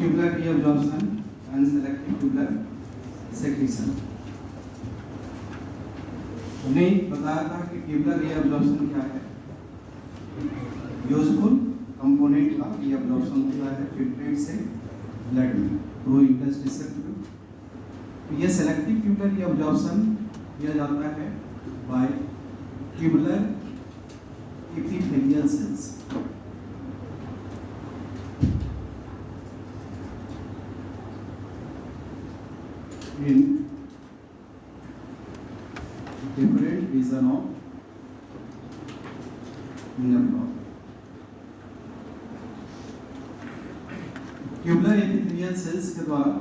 tubular reabsorption and selective tubular secretion. हमने बताया था कि ट्यूबुलर रीअब्जॉर्प्शन क्या है। यूजफुल कंपोनेंट का रीअब्जॉर्प्शन होता है फिल्ट्रेट से ब्लड में थ्रू इंटरस्टिशियल। तो ये सेलेक्टिव ट्यूबुलर रीअब्जॉर्प्शन किया जाता है by tubular epithelial cells. In different region of inner block, tubular epithelial cells के द्वारा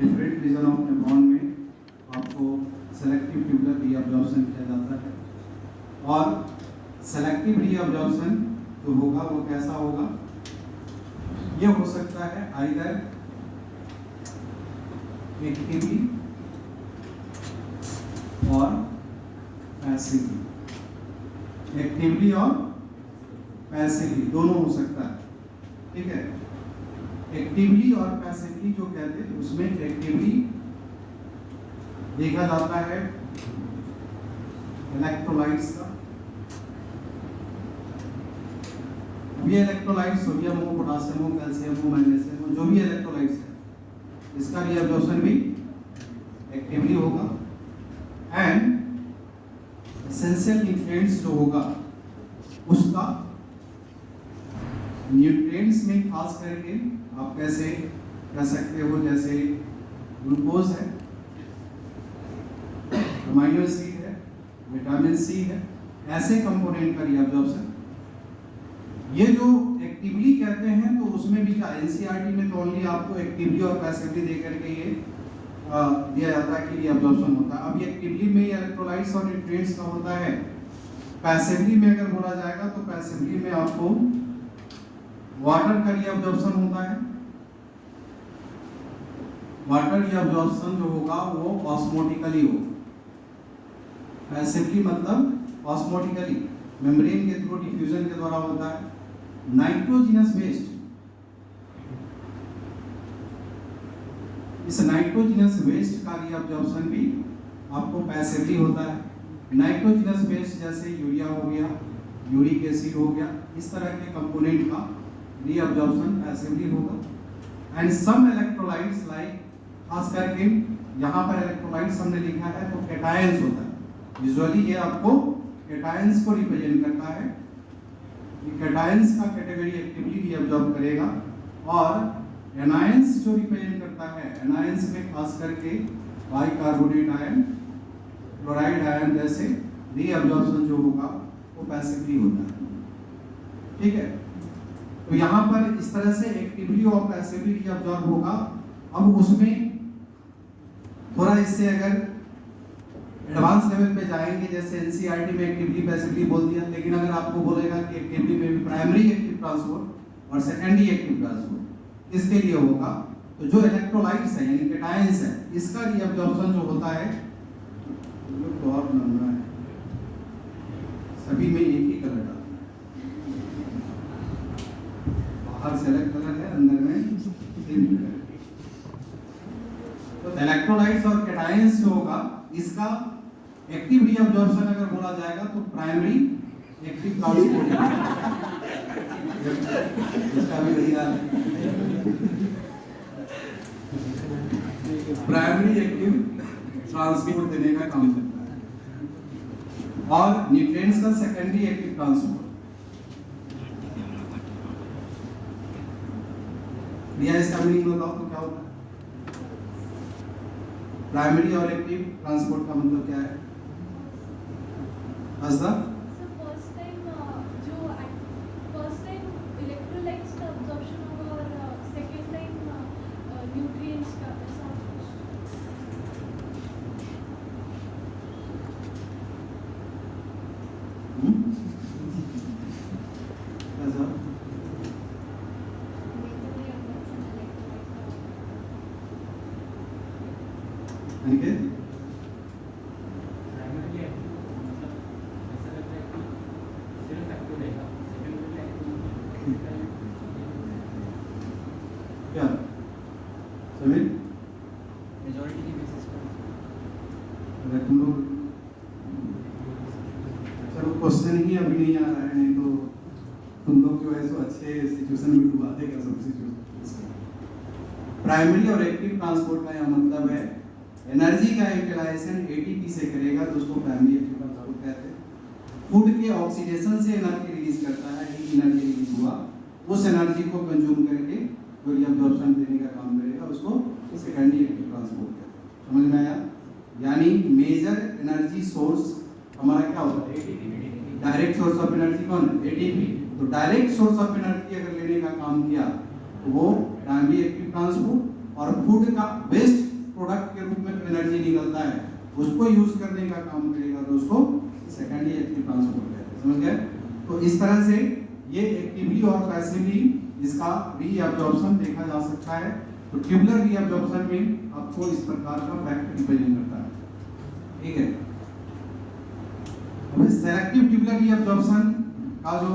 डिफरेंट रीजन ऑफ नेफ्रॉन में आपको सेलेक्टिव ट्यूबुलर रीअब्जॉर्प्शन किया जाता है। और सेलेक्टिव रीअब्जॉर्प्शन जो होगा वो कैसा होगा? ये हो सकता है आइदर एक्टिवली और पैसिवली, एक्टिवली और पैसिवली दोनों हो सकता है। ठीक है, एक्टिवली और पैसिवली जो कहते हैं उसमें एक्टिवली देखा जाता है इलेक्ट्रोलाइट्स का। ये इलेक्ट्रोलाइट्स सोडियम हो, पोटासियम हो, कैल्शियम हो, मैग्नीशियम हो, जो भी इलेक्ट्रोलाइट्स है इसका रीअब्जॉर्प्शन भी एक्टिवली होगा। एंड एसेंशियल न्यूट्रिएंट्स जो होगा उसका न्यूट्रिएंट्स में खास करके आप कैसे कह सकते हो, जैसे ग्लूकोज है, अमीनो एसिड है, विटामिन सी है, ऐसे कंपोनेंट का रीअब्जॉर्प्शन। ये जो एक्टिवली कहते हैं तो उसमें भी क्या एनसीईआरटी में तो ओनली आपको एक्टिवली और पैसिवली दे करके ये दिया जाता है कि रीअब्जॉर्प्शन होता है। अब ये एक्टिवली में इलेक्ट्रोलाइट्स और न्यूट्रिएंट्स का होता है। पैसिवली में अगर बोला जाएगा तो पैसिवली में आपको वाटर का रीअब्जॉर्प्शन होता है। वाटर रीअब्जॉर्प्शन जो होगा वो ऑस्मोटिकली हो। पैसिवली मतलब ऑस्मोटिकली मेम्ब्रेन के थ्रू डिफ्यूजन के द्वारा होता है। नाइट्रोजिनस वेस्ट, इस नाइट्रोजिनस वेस्ट का रीअब्जॉर्प्शन भी आपको पैसिवली होता है। नाइट्रोजिनस वेस्ट जैसे यूरिया हो गया, यूरिक एसिड हो गया, इस तरह के कंपोनेंट का रीअब्जॉर्प्शन पैसिवली होगा। एंड सम इलेक्ट्रोलाइट्स लाइक, खास करके यहाँ पर इलेक्ट्रोलाइट्स हमने लिखा है तो कैटायंस होता है। यूजुअली ये आपको कैटायंस को रिप्रेजेंट करता है। कैटायंस का कैटेगरी एक्टिवली रीअब्जॉर्ब करेगा। और एनायंस जो रिप्रेजेंट करता है, एनायंस में खास करके बाइकार्बोनेट आयन, क्लोराइड आयन जैसे रीअब्जॉर्प्शन जो होगा वो पैसिवली होता है। ठीक है, तो यहाँ पर इस तरह से एक्टिवली और पैसिवली रीअब्जॉर्ब होगा। अब उसमें थोड़ा इससे अगर एडवांस लेवल पे जाएंगे, जैसे एनसीईआरटी में एक्टिवली पैसिवली बोल दिया, लेकिन अगर आपको बोलेगा कि एक्टिवली में भी प्राइमरी एक्टिव ट्रांसपोर्ट और सेकेंडरी एक्टिव ट्रांसपोर्ट इसके लिए होगा, तो जो इलेक्ट्रोलाइट्स है यानी कैटायंस है इसका रीअब्जॉर्प्शन जो होता है तो और नंबर है, सभी में एक ही कलर डालना है। बाहर से अलग कलर है, अंदर में सेम कलर। तो इलेक्ट्रोलाइट्स और कैटायंस जो होगा इसका एक्टिव रीअब्जॉर्प्शन अगर बोला जाएगा तो प्राइमरी एक्टिव ट्रांसपोर्ट इसका भी वही हाल है। प्राइमरी एक्टिव ट्रांसपोर्ट देने का काम करता है। और न्यूट्रिएंट्स का सेकेंडरी एक्टिव ट्रांसपोर्ट। भैया इसका मीनिंग बताओ तो क्या होता है? प्राइमरी और एक्टिव ट्रांसपोर्ट का मतलब क्या है? असदा फर्स्ट टाइम इलेक्ट्रोलाइट्स का अब्जॉर्प्शन होगा और सेकंड टाइम न्यूट्रिएंट्स का, ऐसा अनिकेत क्या मेजॉरिटी के बेसिस पर अगर तुम लोग चलो क्वेश्चन ही अभी नहीं आ रहा है, नहीं तो तुम लोग जो है सो अच्छे सिचुएशन में डुबा देगा सब सिचुएशन। प्राइमरी और एक्टिव ट्रांसपोर्ट का यह मतलब है एनर्जी का यूटिलाइजेशन एटीपी से करेगा तो उसको प्राइमरी एक्टिव ट्रांसपोर्ट कहते हैं। फूड के ऑक्सीडेशन से एनर्जी रिलीज करता है, हीट एनर्जी रिलीज हुआ, उस एनर्जी को कंज्यूम करके जो रीअब्जॉर्प्शन देने का काम करेगा उसको सेकेंडरी एक्टिव ट्रांसपोर्ट कहते हैं। समझ में आया? यानी मेजर एनर्जी सोर्स हमारा क्या होता है? डायरेक्ट सोर्स ऑफ एनर्जी कौन है? एटीपी। तो डायरेक्ट सोर्स ऑफ एनर्जी अगर लेने का काम किया तो वो प्राइमरी एक्टिव ट्रांसपोर्ट, और फूड का वेस्ट प्रोडक्ट के रूप में एनर्जी निकलता है उसको यूज करने का काम करेगा तो उसको सेकेंडरी एक्टिव ट्रांसपोर्ट कहते हैं। समझ गए? तो इस तरह से ये एक्टिवली और पैसिवली इसका रीअब्जॉर्प्शन देखा जा सकता है। तो ट्यूबुलर रीअब्जॉर्प्शन में आपको इस प्रकार का फैक्ट रिप्रेजेंट करता है, ठीक है। अब सेलेक्टिव ट्यूबुलर रीअब्जॉर्प्शन का जो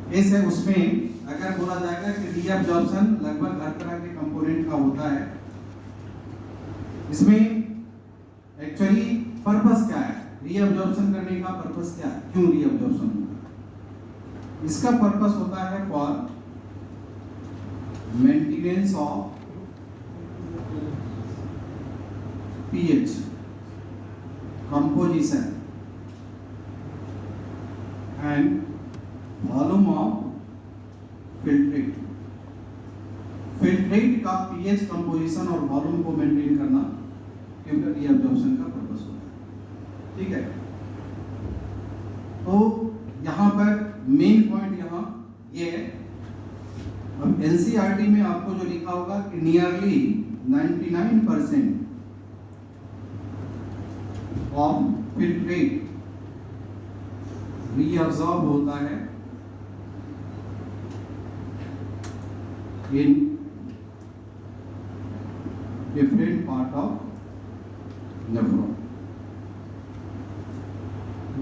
केस है उसमें अगर बोला जाएगा कि रीअब्जॉर्प्शन लगभग हर तरह के कंपोनेंट का होता है। इसमें एक्चुअली पर्पस क्या है? रीअब्जॉर्प्शन करने का पर्पस क्या है? क्यों रीअब्जॉर्प्शन होता है? इसका पर्पस होता है for maintenance of pH, composition and volume of filtrate. Filtrate का पीएच, कंपोजिशन और वॉल्यूम को मेंटेन करना ट्यूबुलर रीअब्जॉर्प्शन का पर्पस होता है, ठीक है। तो यहाँ पर मेन पॉइंट यहाँ ये है। अब एनसीईआरटी में आपको जो लिखा होगा कि नियरली 99% ऑफ फिल्ट्रेट रीअब्सॉर्ब होता है in different part of nephron।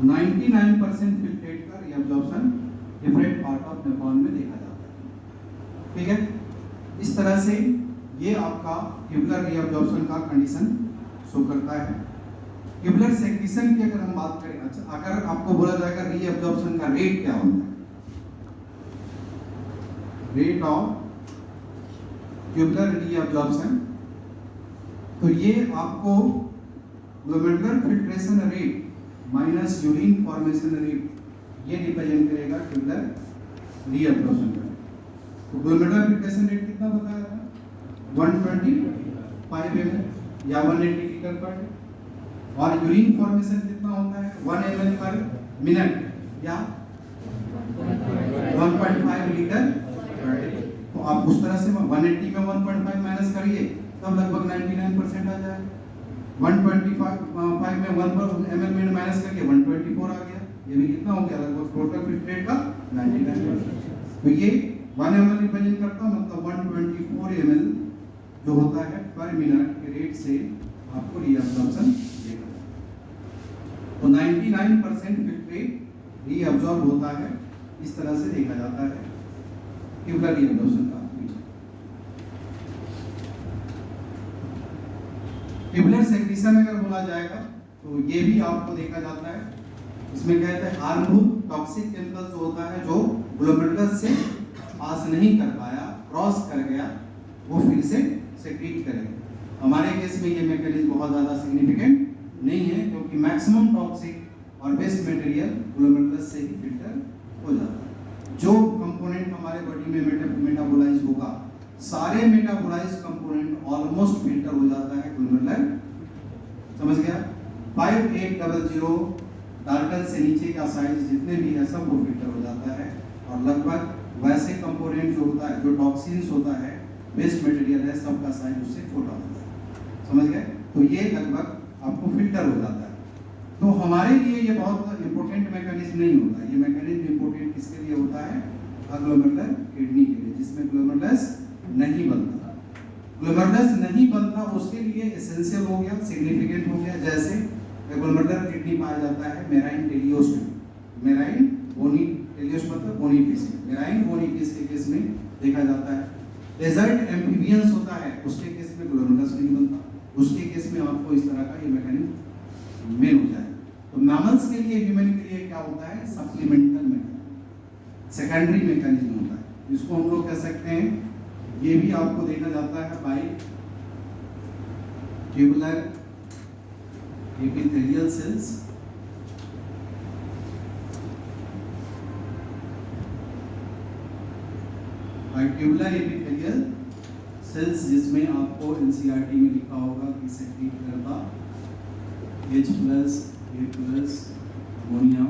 99% filtrate का reabsorption different part of nephron में देखा जाता है, ठीक है। इस तरह से ये आपका ट्यूबुलर रीअब्जॉर्प्शन का कंडीशन शो करता है। ट्यूबुलर सेक्रीशन की अगर हम बात करें, अच्छा अगर आपको बोला जाएगा रीअब्जॉर्प्शन का रेट क्या होता है, रेट ऑफ ट्यूबुलर रीअब्जॉर्प्शन, तो ये आपको glomerular filtration rate minus urine formation rate ये रिप्रेजेंट करेगा ट्यूबुलर रीअब्जॉर्प्शन का। तो ग्लोमेरुलर फिल्ट्रेशन रेट कितना बताया था? 125 ml या 180 लीटर पर डे, और यूरिन फॉर्मेशन कितना होता है? 1 ml पर मिनट या 1.5 लीटर पर डे। तो आप उस तरह से 180 में 1.5 माइनस करिए तब लगभग 99% आ जाएगा। 125 में 1 ml में माइनस करके 124 आ गया, ये भी कितना हो गया? लगभग टोटल फिल्ट्रेट का 99%। तो ये 1 ml रिप्रेजेंट करता है, मतलब 124 ml जो होता है पर मिनट के रेट से आपको रीअब्जॉर्प्शन देगा। तो 99% फिल्ट्रेट रीअब्जॉर्ब होता है, इस तरह से देखा जाता है ट्यूबुलर रीअब्जॉर्प्शन का। ट्यूबुलर सेक्रीशन अगर बोला जाएगा तो ये भी आपको देखा जाता है। इसमें कहते हैं हार्मफुल टॉक्सिक केमिकल जो होता है जो ग्लोमेरुलस से पास नहीं कर पाया, क्रॉस कर गया, वो फिर से सेक्रीट करेगा। हमारे केस में ये मैकेनिज्म बहुत ज़्यादा सिग्निफिकेंट नहीं है क्योंकि मैक्सिमम टॉक्सिक और वेस्ट मटेरियल ग्लोमेरुलस से ही फिल्टर हो जाता है। जो कंपोनेंट हमारे बॉडी में मेटाबोलाइज होगा, सारे मेटाबोलाइज कंपोनेंट ऑलमोस्ट फिल्टर हो जाता है ग्लोमेरुलर। समझ गया? 5800 डाल्टन से नीचे का साइज जितने भी है सब वो फिल्टर हो जाता है, और लगभग वैसे कंपोनेंट जो होता है, जो टॉक्सिन्स होता है, वेस्ट मटेरियल है, सबका साइज उससे छोटा होता है। समझ गए? तो ये लगभग आपको फिल्टर हो जाता है। तो हमारे लिए ये बहुत इंपॉर्टेंट मैकेनिज्म नहीं होता। ये मैकेनिज्म इंपॉर्टेंट किसके लिए होता है? ग्लोमेरुलर किडनी के लिए, जिसमें ग्लोमेरुलस नहीं बनता। ग्लोमेरुलस नहीं बनता उसके लिए एसेंशियल हो गया, सिग्निफिकेंट हो गया। जैसे ग्लोमेरुलर किडनी पाया जाता है मेराइन टेलियोस में, मेराइन बोनी टेलियोस मतलब bony fish, marine bony fish के केस में देखा जाता है। डेजर्ट एम्फीबियंस होता है, उसके केस में ग्लोमेरुलस नहीं बनता, उसके केस में आपको इस तरह का ये मैकेनिज्म मेन हो जाएगा। तो मैमल्स के लिए, ह्यूमन के लिए क्या होता है? सप्लीमेंटल मैकेनिज्म, सेकेंडरी मैकेनिज्म होता है। इसको हम लोग कह सकते हैं, ये भी आपको देखा जाता है by tubular epithelial cells, tubular epithelial cells, जिसमें आपको एनसीईआरटी में लिखा होगा कि सेक्रेट करता H+, A+, अमोनिया।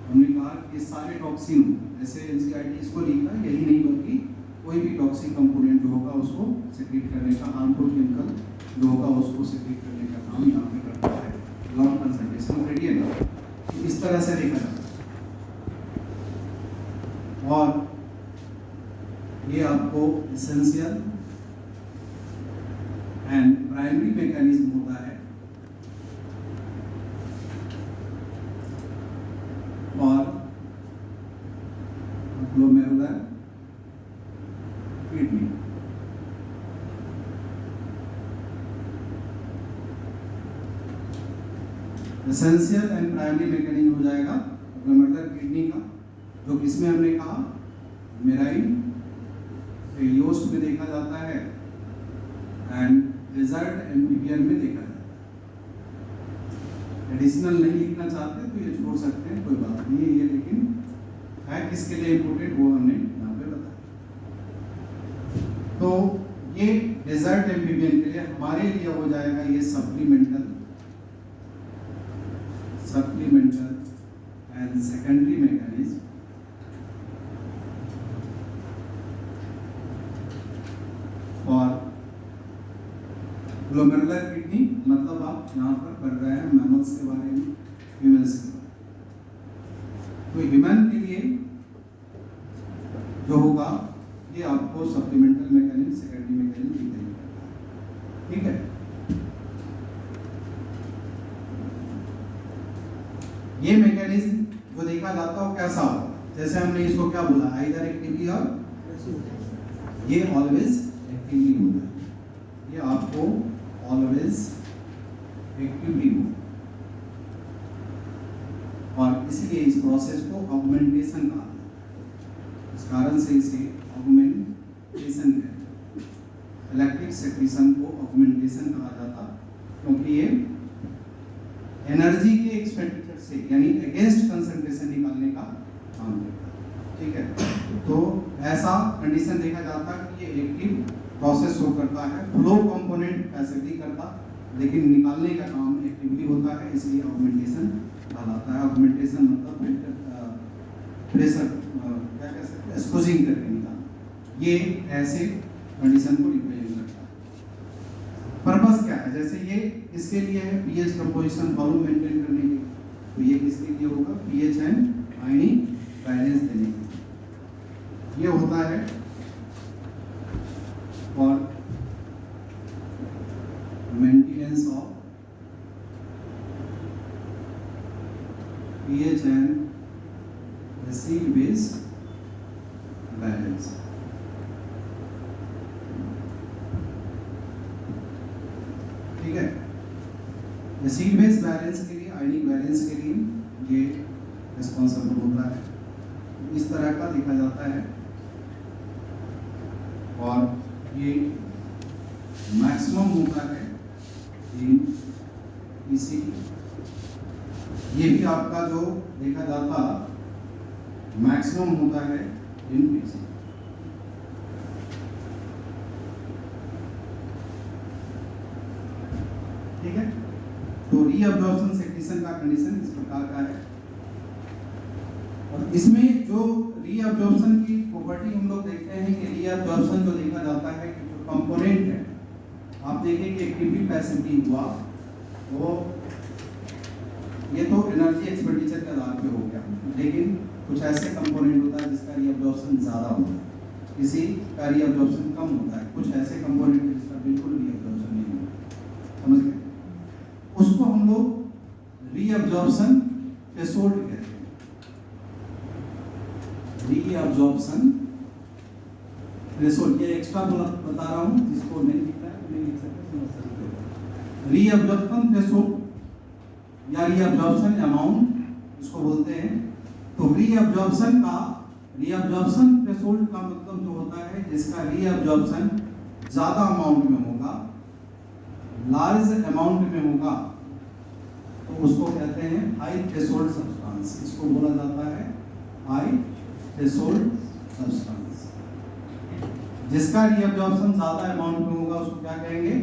हमने कहा कि सारे टॉक्सिन, ऐसे एनसीईआरटी इसको लिखा है, यही नहीं बल्कि कोई भी टॉक्सिक कंपोनेंट जो होगा उसको सेक्रेट करने का, हार्मफुल केमिकल जो होगा उसको सेक्रेट करने का काम यहाँ पे करता है लॉन्ग कंसंट्रेशन ग्रेडिएंट। इस तरह से देखा जाता है। और ये आपको एसेंशियल एंड प्राइमरी मैकेनिज्म होता है। और glomerular kidney, essential and primary mechanism हो जाएगा ग्लोमेरुलर किडनी का, जो किसमें हमने कहा मेराइन इलियोस्ट में देखा जाता है एंड डेजर्ट एम्फीबियन में देखा जाता है। एडिशनल नहीं लिखना चाहते तो ये छोड़ सकते हैं, कोई बात नहीं है ये, लेकिन है किसके लिए इम्पोर्टेंट वो हमने यहाँ पे बताया। तो ये डेजर्ट एम्फीबियन के लिए, हमारे लिए हो जाएगा ये सप्लीमेंटल एंड सेकेंडरी मैकेनिज्म। और ग्लोमेरुलर किडनी मतलब आप यहाँ पर पढ़ रहे हैं मैमल्स के बारे में, ह्यूमन्स के बारे में। तो ह्यूमन के लिए जो होगा ये आपको सप्लीमेंटल मैकेनिज्म, सेकेंडरी मैकेनिज्म दिखाई देगा। ठीक है, ये मैकेनिज्म जो देखा जाता है वो कैसा होगा? जैसे हमने इसको क्या बोला, आइदर एक्टिवली और ये ऑलवेज एक्टिवली होता है, ये आपको ऑलवेज एक्टिवली हो, और इसलिए इस प्रोसेस को ऑगमेंटेशन कहा जाता है। इस कारण से इसे ऑगमेंटेशन कहते हैं। इलेक्ट्रिक सेक्रेशन को ऑगमेंटेशन कहा जाता, क्योंकि ये एनर्जी के एक्सपेंडिचर से यानी अगेंस्ट कंसंट्रेशन निकालने का काम करता है। ठीक है, तो ऐसा कंडीशन देखा जाता है कि ये एक्टिव प्रोसेस शो करता है, फ्लो कंपोनेंट पैसिवली करता, लेकिन निकालने का काम एक्टिवली होता है, इसलिए ऑगमेंटेशन कहलाता है। ऑगमेंटेशन मतलब प्रेशर क्या कह सकते हैं, स्क्वीजिंग करके निकालना, ये ऐसे कंडीशन को रिप्रेजेंट करता है। पर्पस क्या है? जैसे ये इसके लिए है पीएच कंपोजिशन वॉल्यूम मेंटेन करने के लिए, तो ये किसके लिए होगा? पीएच एंड आयनिक बैलेंस देने के लिए ये होता है। और maintenance of pH and acid base balance। ठीक है, एसिड बेस बैलेंस के लिए, आयनिक बैलेंस के लिए ये रिस्पॉन्सिबल होता है। इस तरह का देखा जाता है। और ये मैक्सिमम होता है इन पीसी, ये भी आपका जो देखा जाता मैक्सिमम होता है इन पीसी। ठीक है, तो रीअब्जॉर्प्शन सेक्रेशन का कंडीशन इस प्रकार का है। और इसमें जो रीअब्जॉर्प्शन की प्रॉपर्टी हम लोग देखते हैं कि रीअब्जॉर्प्शन जो देखा जाता है कि जो कंपोनेंट है, आप देखें कि एक्टिवली पैसिवली हुआ, वो ये तो एनर्जी एक्सपेंडिचर के आधार पे हो गया, लेकिन कुछ ऐसे कंपोनेंट होता है जिसका रीअब्जॉर्प्शन ज़्यादा होता है, किसी का रीअब्जॉर्प्शन कम होता है, कुछ ऐसे कंपोनेंट जिसका बिल्कुल रीअब्जॉर्प्शन नहीं होता। समझ गए? उसको हम लोग रीअब्जॉर्प्शन थ्रेशोल्ड कहते हैं। रीअब्जॉर्प्शन थ्रेशोल्ड, ये एक्स्ट्रा बता रहा हूँ, जिसको नहीं लिखा है नहीं लिख सकते, समझ सकते हो। रीअब्जॉर्प्शन थ्रेशोल्ड या रीअब्जॉर्प्शन अमाउंट इसको बोलते हैं। तो रीअब्जॉर्प्शन थ्रेशोल्ड का मतलब जो होता है जिसका रीअब्जॉर्प्शन ज्यादा अमाउंट में होगा, लार्ज अमाउंट में होगा, तो उसको कहते हैं हाई थ्रेशोल्ड सब्सटेंस। इसको बोला जाता है हाई थ्रेशोल्ड सब्सटेंस। जिसका रीअब्जॉर्प्शन ज्यादा अमाउंट में होगा उसको क्या कहेंगे,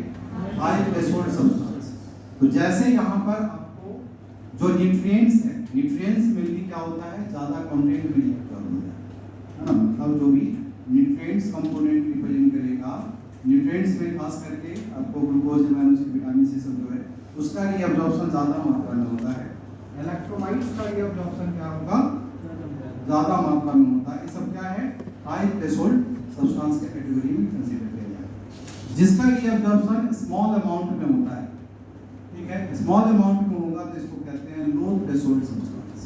हाई थ्रेशोल्ड सब्सटेंस। तो जैसे यहाँ पर आपको जो न्यूट्रिएंट्स है, न्यूट्रिएंट्स मेनली क्या होता है, ज्यादा कंटेंट में अब्जॉर्ब होता है ना, मतलब जो भी न्यूट्रिएंट्स कंपोनेंट रिप्रेजेंट करेगा, न्यूट्रिएंट्स में खास करके आपको glucose, amino acid, vitamin C सब जो है उसका रीअब्जॉर्प्शन ज्यादा मात्रा में होता है। इलेक्ट्रोलाइट्स का रीअब्जॉर्प्शन क्या होगा, ज्यादा मात्रा में होता है। ये सब क्या है, हाई थ्रेशोल्ड सब्सटेंस के कैटेगरी में कंसीडर किया जाए। जिसका रीअब्जॉर्प्शन स्मॉल अमाउंट में होता है, ठीक है, स्मॉल अमाउंट में होगा तो इसको कहते हैं लो थ्रेशोल्ड सब्सटेंस।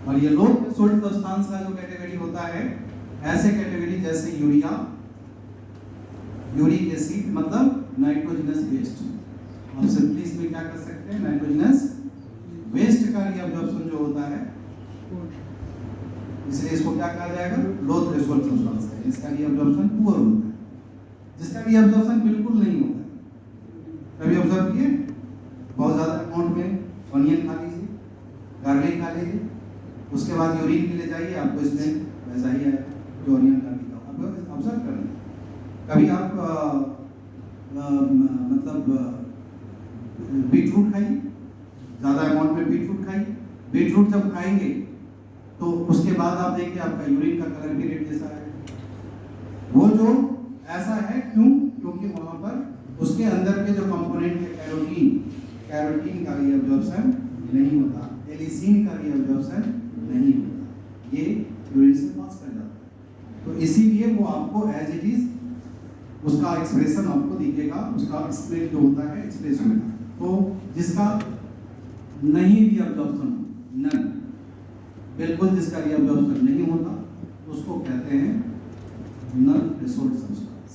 और ये लो थ्रेशोल्ड सब्सटेंस का जो कैटेगरी होता है, ऐसे कैटेगरी जैसे यूरिया, यूरिक एसिड, मतलब नाइट्रोजनस वेस्ट। आप सिंपली इसमें क्या कर सकते हैं, नाइट्रोजनस वेस्ट का रीअब्जॉर्प्शन जो होता है, इसलिए इसको क्या कहा जाएगा, लो थ्रेशोल्ड सब्सटेंस है। इसका रीअब्जॉर्प्शन पुअर होता है, जिसका रीअब्जॉर्प्शन बिल्कुल नहीं होता है। कभी ऑब्जर्व किए, बहुत ज्यादा अमाउंट में ऑनियन खा लीजिए, गार्लिक खा लीजिए, उसके बाद यूरिन के लिए जाइए, आपको स्मेल वैसा ही आएगा जो ऑनियन गार्लिक का। आप ऑब्जर्व करें, कभी आप मतलब बीटरूट खाइए, ज्यादा अमाउंट में बीटरूट खाइए, बीटरूट जब खाएंगे तो उसके बाद आप देखिए आपका यूरिन का कलर भी रेड जैसा है। वो जो ऐसा है क्यों, क्योंकि वहां पर उसके अंदर के जो कंपोनेंट है कैरोटीन का रीअब्जॉर्प्शन नहीं होता, एलिसिन का रीअब्जॉर्प्शन नहीं होता, ये यूरिन से पास कर जाता है। तो इसीलिए वो आपको एज इट इज उसका एक्सप्रेशन आपको दिखेगा, उसका स्प्रेड जो होता है एक्सप्रेस होगा। तो जिसका नहीं रीअब्जॉर्प्शन, नन, बिल्कुल जिसका रीअब्जॉर्प्शन नहीं होता, उसको कहते हैं non threshold substance.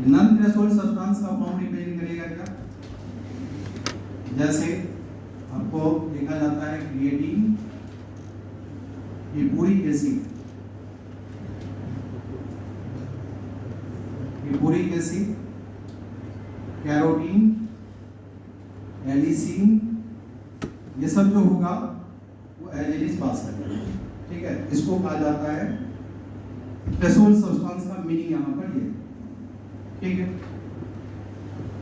Non threshold substance का फॉर्म रिप्रेजेंट करेगा क्या, जैसे आपको देखा जाता है creatine, uric acid, uric acid, carotene, allicin, ये सब जो होगा वो एज इट इज पास कर जाएगा, ठीक है। इसको कहा जाता है थ्रेशोल्ड सब्सटेंस का मीनिंग यहाँ पर ये, ठीक है।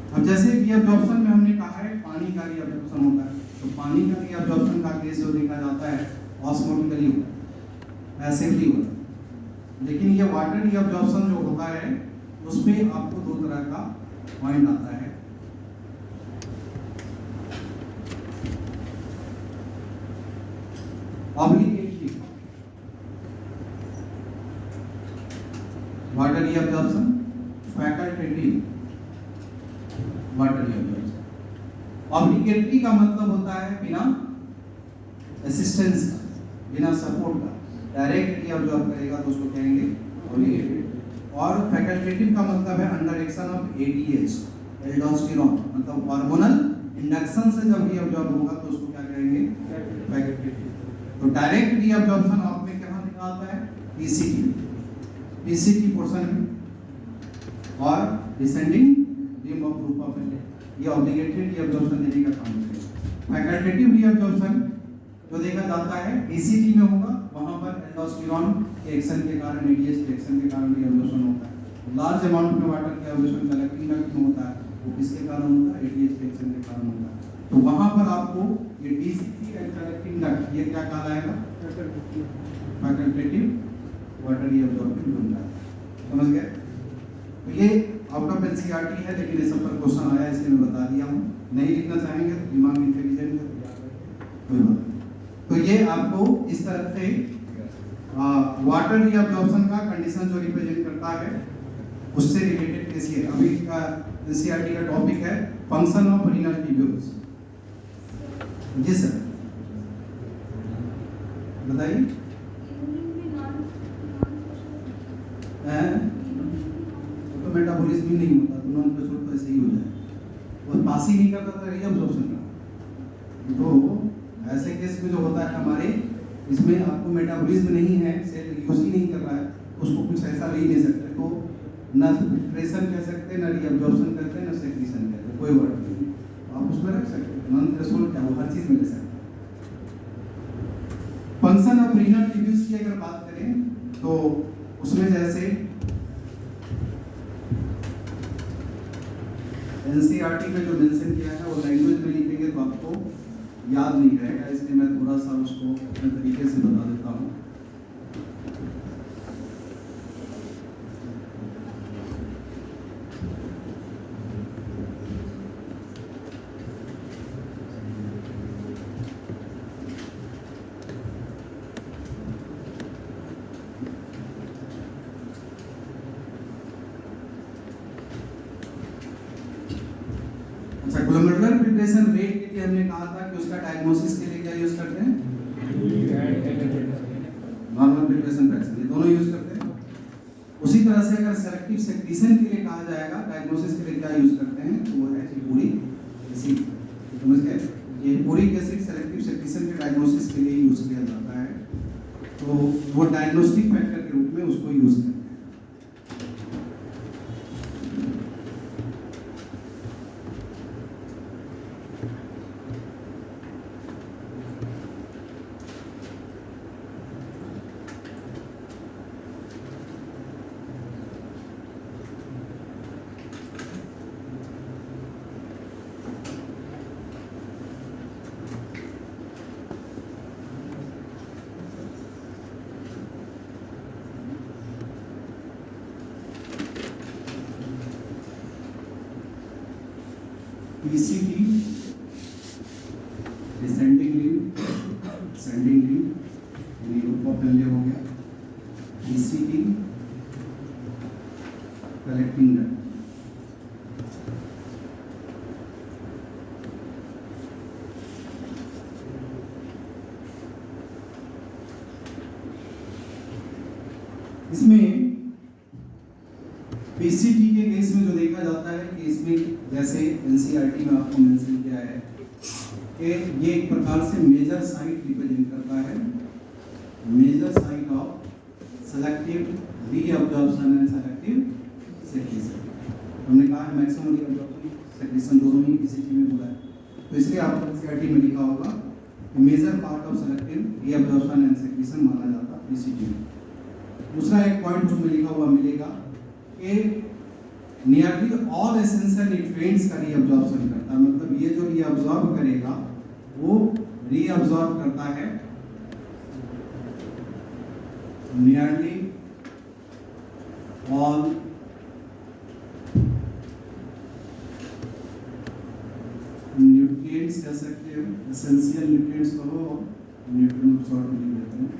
अब जैसे रीअब्जॉर्प्शन में हमने कहा है पानी का रीअब्जॉर्प्शन होता है, तो पानी का रीअब्जॉर्प्शन का केस जो देखा जाता है ऑस्मोटिकली होता है, पैसिवली होता है। लेकिन ये वाटर रीअब्जॉर्प्शन जो होता है उसमें आपको दो तरह का पॉइंट आता है। Obligatory water reabsorption, facultative water reabsorption. Obligatory का मतलब होता है बिना असिस्टेंस का, बिना सपोर्ट का, डायरेक्ट रीअब्जॉर्ब करेगा तो उसको कहेंगे ऑब्लिगेटरी। और फैकल्टेटिव का मतलब है under action of ADH, aldosterone, मतलब हार्मोनल इंडक्शन से जब रीअब्जॉर्ब होगा तो उसको क्या कहेंगे, फैकल्टेटिव। तो डायरेक्ट रीअब्जॉर्प्शन आप में कहां लिखा आता है, पीसीटी पोर्शन में, और descending rim of group of L, ये ऑब्लिगेटरी रीअब्जॉर्प्शन देने का काम करेगा। फैकल्टेटिव रीअब्जॉर्प्शन जो देखा जाता है पीसीटी में होगा, वहां पर एल्डोस्टेरोन के एक्शन के कारण, एडीएच के एक्शन के कारण रीअब्जॉर्प्शन होता है। लार्ज अमाउंट में वाटर के एब्जॉर्प्शन कलेक्टिंग में होता है, वो किसके कारण होता है, एडीएच के एक्शन के कारण होता है। तो वहां पर आपको ये डीसीटी एंड कलेक्टिंग डक्ट, ये क्या कहलाएगा, फैकल्टेटिव वाटर रीअब्जॉर्बिंग बनता है, समझ गए। तो ये आउट ऑफ एनसीईआरटी है, लेकिन इस पर क्वेश्चन आया इसलिए मैं बता दिया हूँ। नहीं लिखना चाहेंगे तो दिमाग इंटेलिजेंट कोई बात। तो ये आपको इस तरह से वाटर रीअब्जॉर्प्शन का कंडीशन जो रिप्रेजेंट करता है उससे रिलेटेड केस ये। अभी एनसीईआरटी का टॉपिक है function of renal tubules. Ji sir, बताइए। तो मेटाबॉलिज्म भी नहीं होता तो नॉन प्रेशर तो ऐसे ही हो जाए और पास ही नहीं करता तो रीअब्जॉर्प्शन का। तो ऐसे केस में जो होता है हमारे इसमें आपको मेटाबॉलिज्म नहीं है, सेल यूज ही नहीं कर रहा है, उसको कुछ ऐसा ले ही नहीं सकते, तो ना फिल्ट्रेशन कह सकते, ना रीअब्जॉर्प्शन करते, ना सेक्रीशन कहते, कोई वर्ड नहीं, आप उसमें रख सकते हैं। नॉन थ्रेशोल्ड क्या, वो हर चीज में ले सकते हैं। फंक्शन ऑफ रीनल ट्यूब्यूल्स की अगर बात करें तो उसमें जैसे एनसीईआरटी में जो मेंशन किया है वो लैंग्वेज में लिखेंगे तो आपको याद नहीं रहेगा, इसलिए मैं थोड़ा सा उसको अपने तरीके से बता देता हूँ। अच्छा, ग्लोमेरुलर फिल्ट्रेशन रेट के लिए हमने कहा था कि उसका डायग्नोसिस के लिए क्या यूज करते हैं, नॉर्मल फिल्ट्रेशन फ्रैक्शन, ये दोनों यूज करते हैं। उसी तरह से अगर सेलेक्टिव सेक्रीशन के लिए कहा जाएगा डायग्नोसिस के लिए क्या यूज करते हैं, तो वो है यूरिक एसिड। समझ गए, ये यूरिक एसिड सेलेक्टिव सेक्रीशन के डायग्नोसिस के लिए यूज किया जाता है, तो वो डायग्नोस्टिक फैक्टर के रूप में उसको यूज करते हैं। PCT descending lead, sending lead यानी ग्रुप ऑफ फैमिली हो गया, पीसीटी कलेक्टिंग डक्ट। इसमें पीसीटी के केस में जो देखा जाता है कि इसमें जैसे एनसीईआरटी में आपको मेंशन किया है कि ये एक प्रकार से मेजर साइट रिप्रेजेंट करता है, major site of selective reabsorption and selective secretion. हमने कहा है मैक्सिमम रीअब्जॉर्प्शन सेक्रीशन दोनों ही पीसीटी में बोला है, तो इसलिए आपको एनसीईआरटी में लिखा होगा कि major part of selective reabsorption and secretion माना जाता है पीसीटी में। दूसरा एक पॉइंट उसमें लिखा हुआ मिलेगा कि नियरली ऑल एसेंशियल न्यूट्रिएंट्स का रीअब्जॉर्प्शन करता है, मतलब ये जो रीअब्जॉर्ब करेगा वो रीअब्जॉर्ब करता है नियरली ऑल न्यूट्रिएंट्स कह सकते हो, एसेंशियल न्यूट्रिएंट्स कहो, न्यूट्रिएंट शॉर्ट में लिख देते हैं,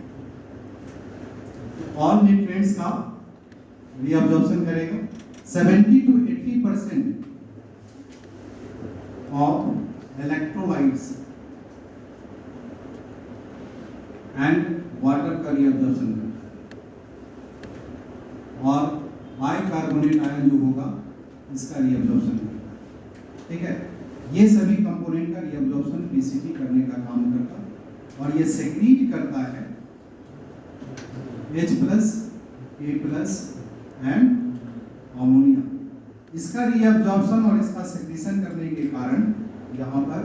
ऑल न्यूट्रिएंट्स का रीअब्जॉर्प्शन करेगा। 70 to 80% of electrolytes and water का रीअब्जॉर्प्शन करता है और बाइकार्बोनेट आयन जो होगा इसका रीअब्जॉर्प्शन करता है। ठीक है, ये सभी कंपोनेंट का रीअब्जॉर्प्शन पीसीटी करने का काम करता है और ये सेक्रीट करता है H+, A+ एंड अमोनिया। इसका रीअब्जॉर्प्शन और इसका सेक्रीशन करने के कारण यहाँ पर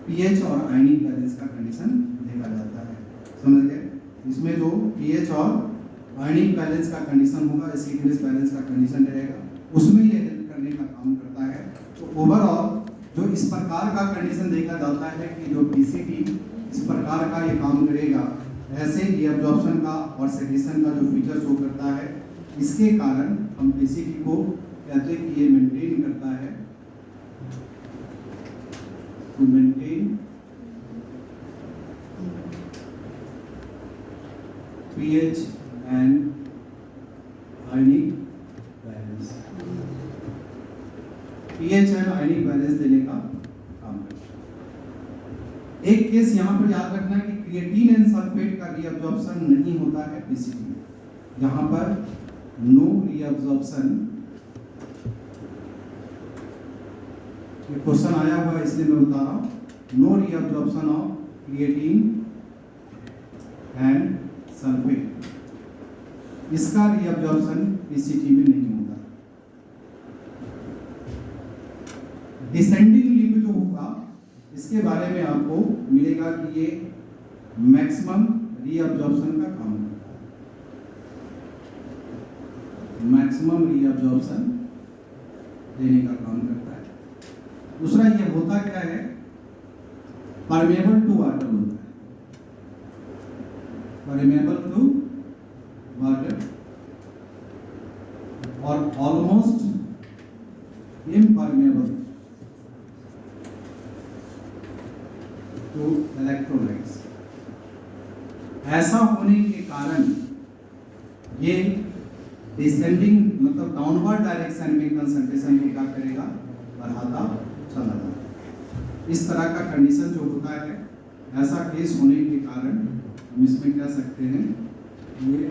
पीएच और आयनिक बैलेंस का कंडीशन देखा जाता है। समझ गए, इसमें जो पीएच और आयनिक बैलेंस का कंडीशन होगा, एसिड बेस बैलेंस का कंडीशन रहेगा, उसमें ये हेल्प करने का काम करता है। तो ओवरऑल जो इस प्रकार का कंडीशन देखा जाता है कि जो पीसीटी इस प्रकार का ये काम करेगा, ऐसे रीअब्जॉर्प्शन का और सेक्रीशन का जो फीचर शो करता है, इसके कारण हम पीसीटी को कहते हैं कि ये मेंटेन करता है, to maintain pH and ionic balance. एक केस यहाँ पर याद रखना है कि क्रिएटिन एंड सल्फेट का रीअब्जॉर्प्शन नहीं होता है पीसीटी में। यहाँ पर नो रीअब्जॉर्प्शन, ये क्वेश्चन आया हुआ है इसलिए मैं बता रहा हूँ, no reabsorption of creatine and sulphate, इसका रीअब्जॉर्प्शन पीसीटी में नहीं होता। डिसेंडिंग लिंब जो होगा इसके बारे में आपको मिलेगा कि ये मैक्सिमम रीअब्जॉर्प्शन का काम करता है, मैक्सिमम रीअब्जॉर्प्शन देने का काम करता है। दूसरा ये होता क्या है, परमेबल टू वाटर होता है, परमेबल टू वाटर और ऑलमोस्ट इम्परमेबल टू इलेक्ट्रोलाइट्स। ऐसा होने के कारण ये डिसेंडिंग मतलब डाउनवर्ड डायरेक्शन में कंसंट्रेशन को क्या करेगा, बढ़ाता चला जाता। इस तरह का कंडीशन जो होता है, ऐसा केस होने के कारण हम इसमें कह सकते हैं ये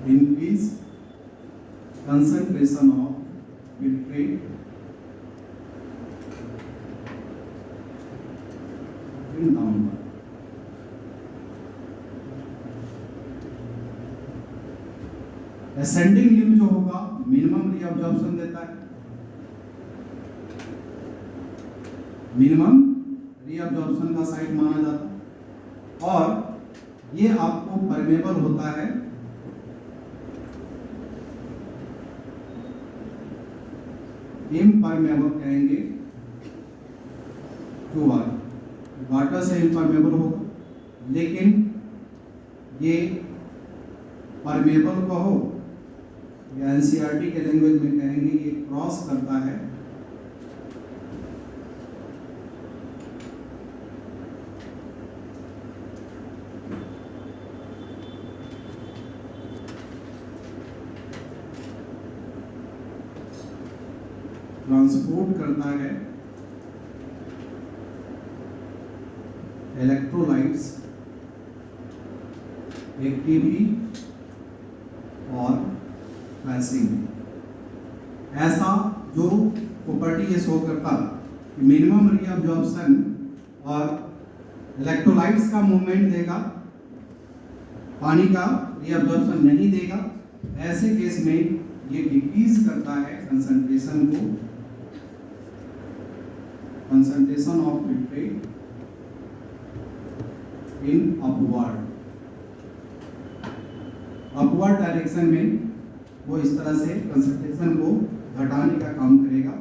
increase concentration of filtrate in downward. Ascending limb जो होगा मिनिमम रीअब्जॉर्प्शन देता है, मिनिमम रीअब्जॉर्प्शन का साइट माना जाता है, और ये आपको परमेबल होता है इम्परमेबल कहेंगे टू वाटर, वाटर से इम्परमेबल होगा, लेकिन ये परमेबल कहो या एनसीईआरटी के लैंग्वेज में कहेंगे ये क्रॉस करता है ट्रांसपोर्ट करता है इलेक्ट्रोलाइट्स एक्टिवली और पैसिवली। ऐसा जो प्रॉपर्टी ये शो करता कि मिनिमम रीअब्जॉर्प्शन और इलेक्ट्रोलाइट्स का मूवमेंट देगा, पानी का रीअब्जॉर्प्शन नहीं देगा, ऐसे केस में ये डिक्रीज करता है कंसंट्रेशन को, concentration of filtrate in upward direction में वो इस तरह से कंसंट्रेशन को घटाने का काम करेगा।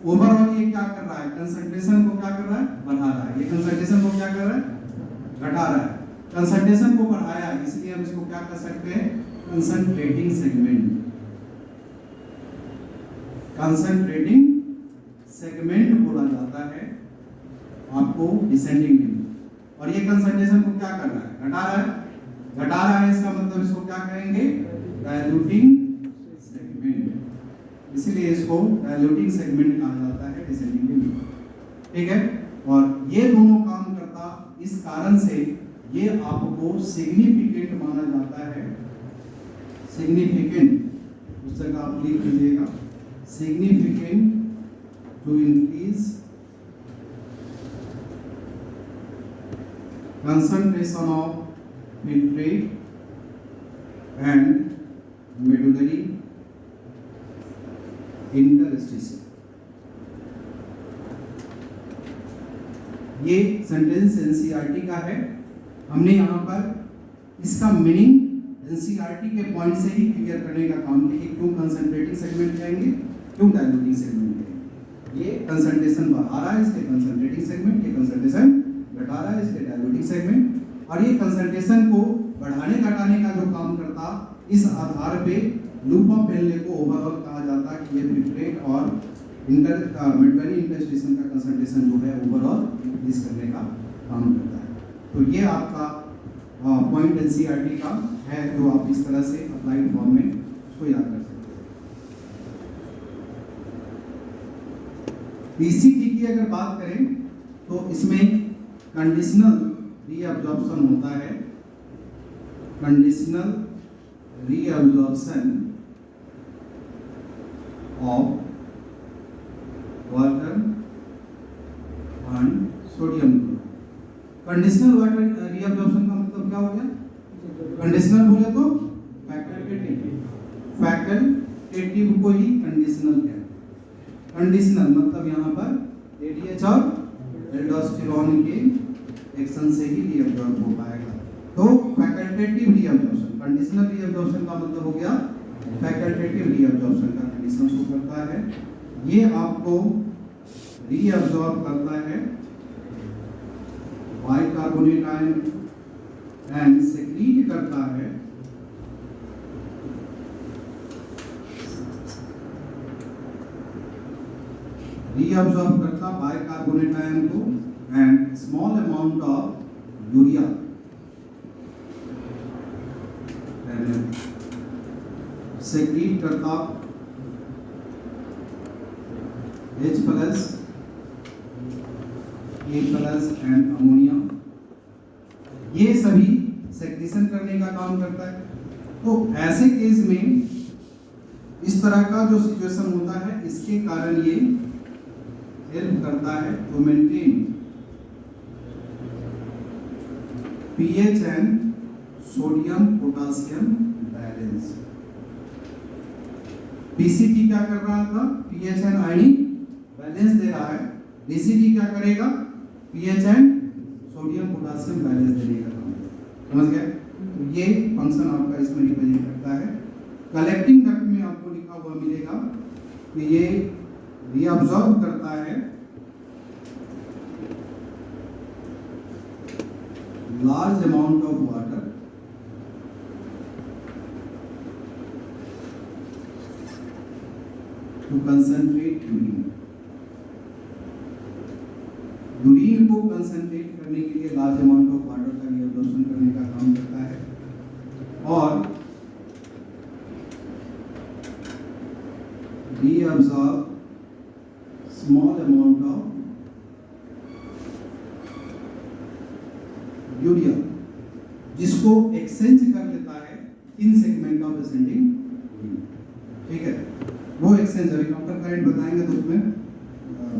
ओवरऑल ये क्या कर रहा है, कंसंट्रेशन को क्या कर रहा है, बढ़ा रहा है। ये कंसंट्रेशन को क्या कर रहा है, घटा रहा है। कंसंट्रेशन को बढ़ाया इसलिए हम इसको क्या कर सकते हैं, कंसंट्रेटिंग सेगमेंट, कंसंट्रेटिंग सेगमेंट बोला जाता है आपको डिसेंडिंग लिंब। और ये कंसंट्रेशन को क्या कर रहा है, घटा रहा है, घटा रहा है, इसका मतलब इसको क्या कहेंगे, डायल्यूटिंग सेगमेंट। इसीलिए इसको डायल्यूटिंग सेगमेंट कहा जाता है डिसेंडिंग लिंब। ठीक है, और ये दोनों काम करता, इस कारण से ये आपको सिग्निफिकेंट माना जाता है। सिग्निफिकेंट उस जगह आप लिख लीजिएगा, significant to increase concentration of filtrate and medullary interstitium। ये सेंटेंस एनसीईआरटी का है। हमने यहाँ पर इसका मीनिंग एनसीईआरटी के पॉइंट से ही क्लियर करने का काम किया कि क्यों कंसंट्रेटिंग सेगमेंट कहेंगे, क्यों डायल्यूटिंग सेगमेंट कहेंगे। ये कंसंट्रेशन बढ़ा रहा है इसलिए कंसंट्रेटिंग सेगमेंट, ये कंसंट्रेशन घटा रहा है इसलिए डायल्यूटिंग सेगमेंट। और ये कंसंट्रेशन को बढ़ाने घटाने का जो काम करता, इस आधार पे लूप ऑफ बेनले को ओवरऑल कहा जाता है कि ये फिल्ट्रेट और मेडुलरी इंटरस्टिशियम का कंसंट्रेशन जो है ओवरऑल इंक्रीज करने का काम करता है। तो ये आपका पॉइंट एनसीईआरटी का है जो आप इस तरह से अप्लाइड फॉर्म में उसको याद कर सकते हैं। पीसीटी की अगर बात करें तो इसमें कंडीशनल रीअब्जॉर्प्शन होता है, conditional reabsorption of water and sodium chloride. Conditional water reabsorption का मतलब क्या हो गया? कंडीशनल बोले तो फैकल्टेटिव को ही कंडीशनल कहते हैं। कंडीशनल मतलब यहाँ पर एडीएच और एल्डोस्टेरोन के एक्शन से ही रीअब्जॉर्ब हो पाएगा। तो फैकल्टेटिव रीअब्जॉर्प्शन, कंडीशनल रीअब्जॉर्प्शन का मतलब हो गया फैकल्टेटिव रीअब्जॉर्प्शन का कंडीशन शो करता है। ये आपको रीअब्जॉर्ब करता है बाइकार्बोनेट आयन एंड सेक्रीट करता है रीअब्जॉर्ब करता बाइकार्बोनेट आयन को and small amount of urea and secrete करता H plus A plus and ammonia. ये सभी सेक्रीशन करने का काम करता है। तो ऐसे केस में इस तरह का जो सिचुएशन होता है, इसके कारण ये हेल्प करता है to maintain pH and sodium potassium balance. PCT क्या कर रहा था? पीएच एंड आयनिक बैलेंस दे रहा है। डीसीटी क्या करेगा? PH and sodium potassium balance देने का काम। समझ गए? तो ये फंक्शन आपका इसमें रिप्रेजेंट करता है। कलेक्टिंग डक्ट में आपको लिखा हुआ मिलेगा कि ये रीअब्जॉर्ब करता है large amount of water to concentrate urine. Urine को कंसंट्रेट करने के लिए लार्ज अमाउंट ऑफ वाटर का रीअब्जॉर्प्शन करने का काम करता है। और reabsorb small amount of urea, जिसको एक्सचेंज कर लेता है इन सेगमेंट ऑफ असेंडिंग। ठीक है, वो एक्सचेंज अभी काउंटर करंट बताएंगे तो उसमें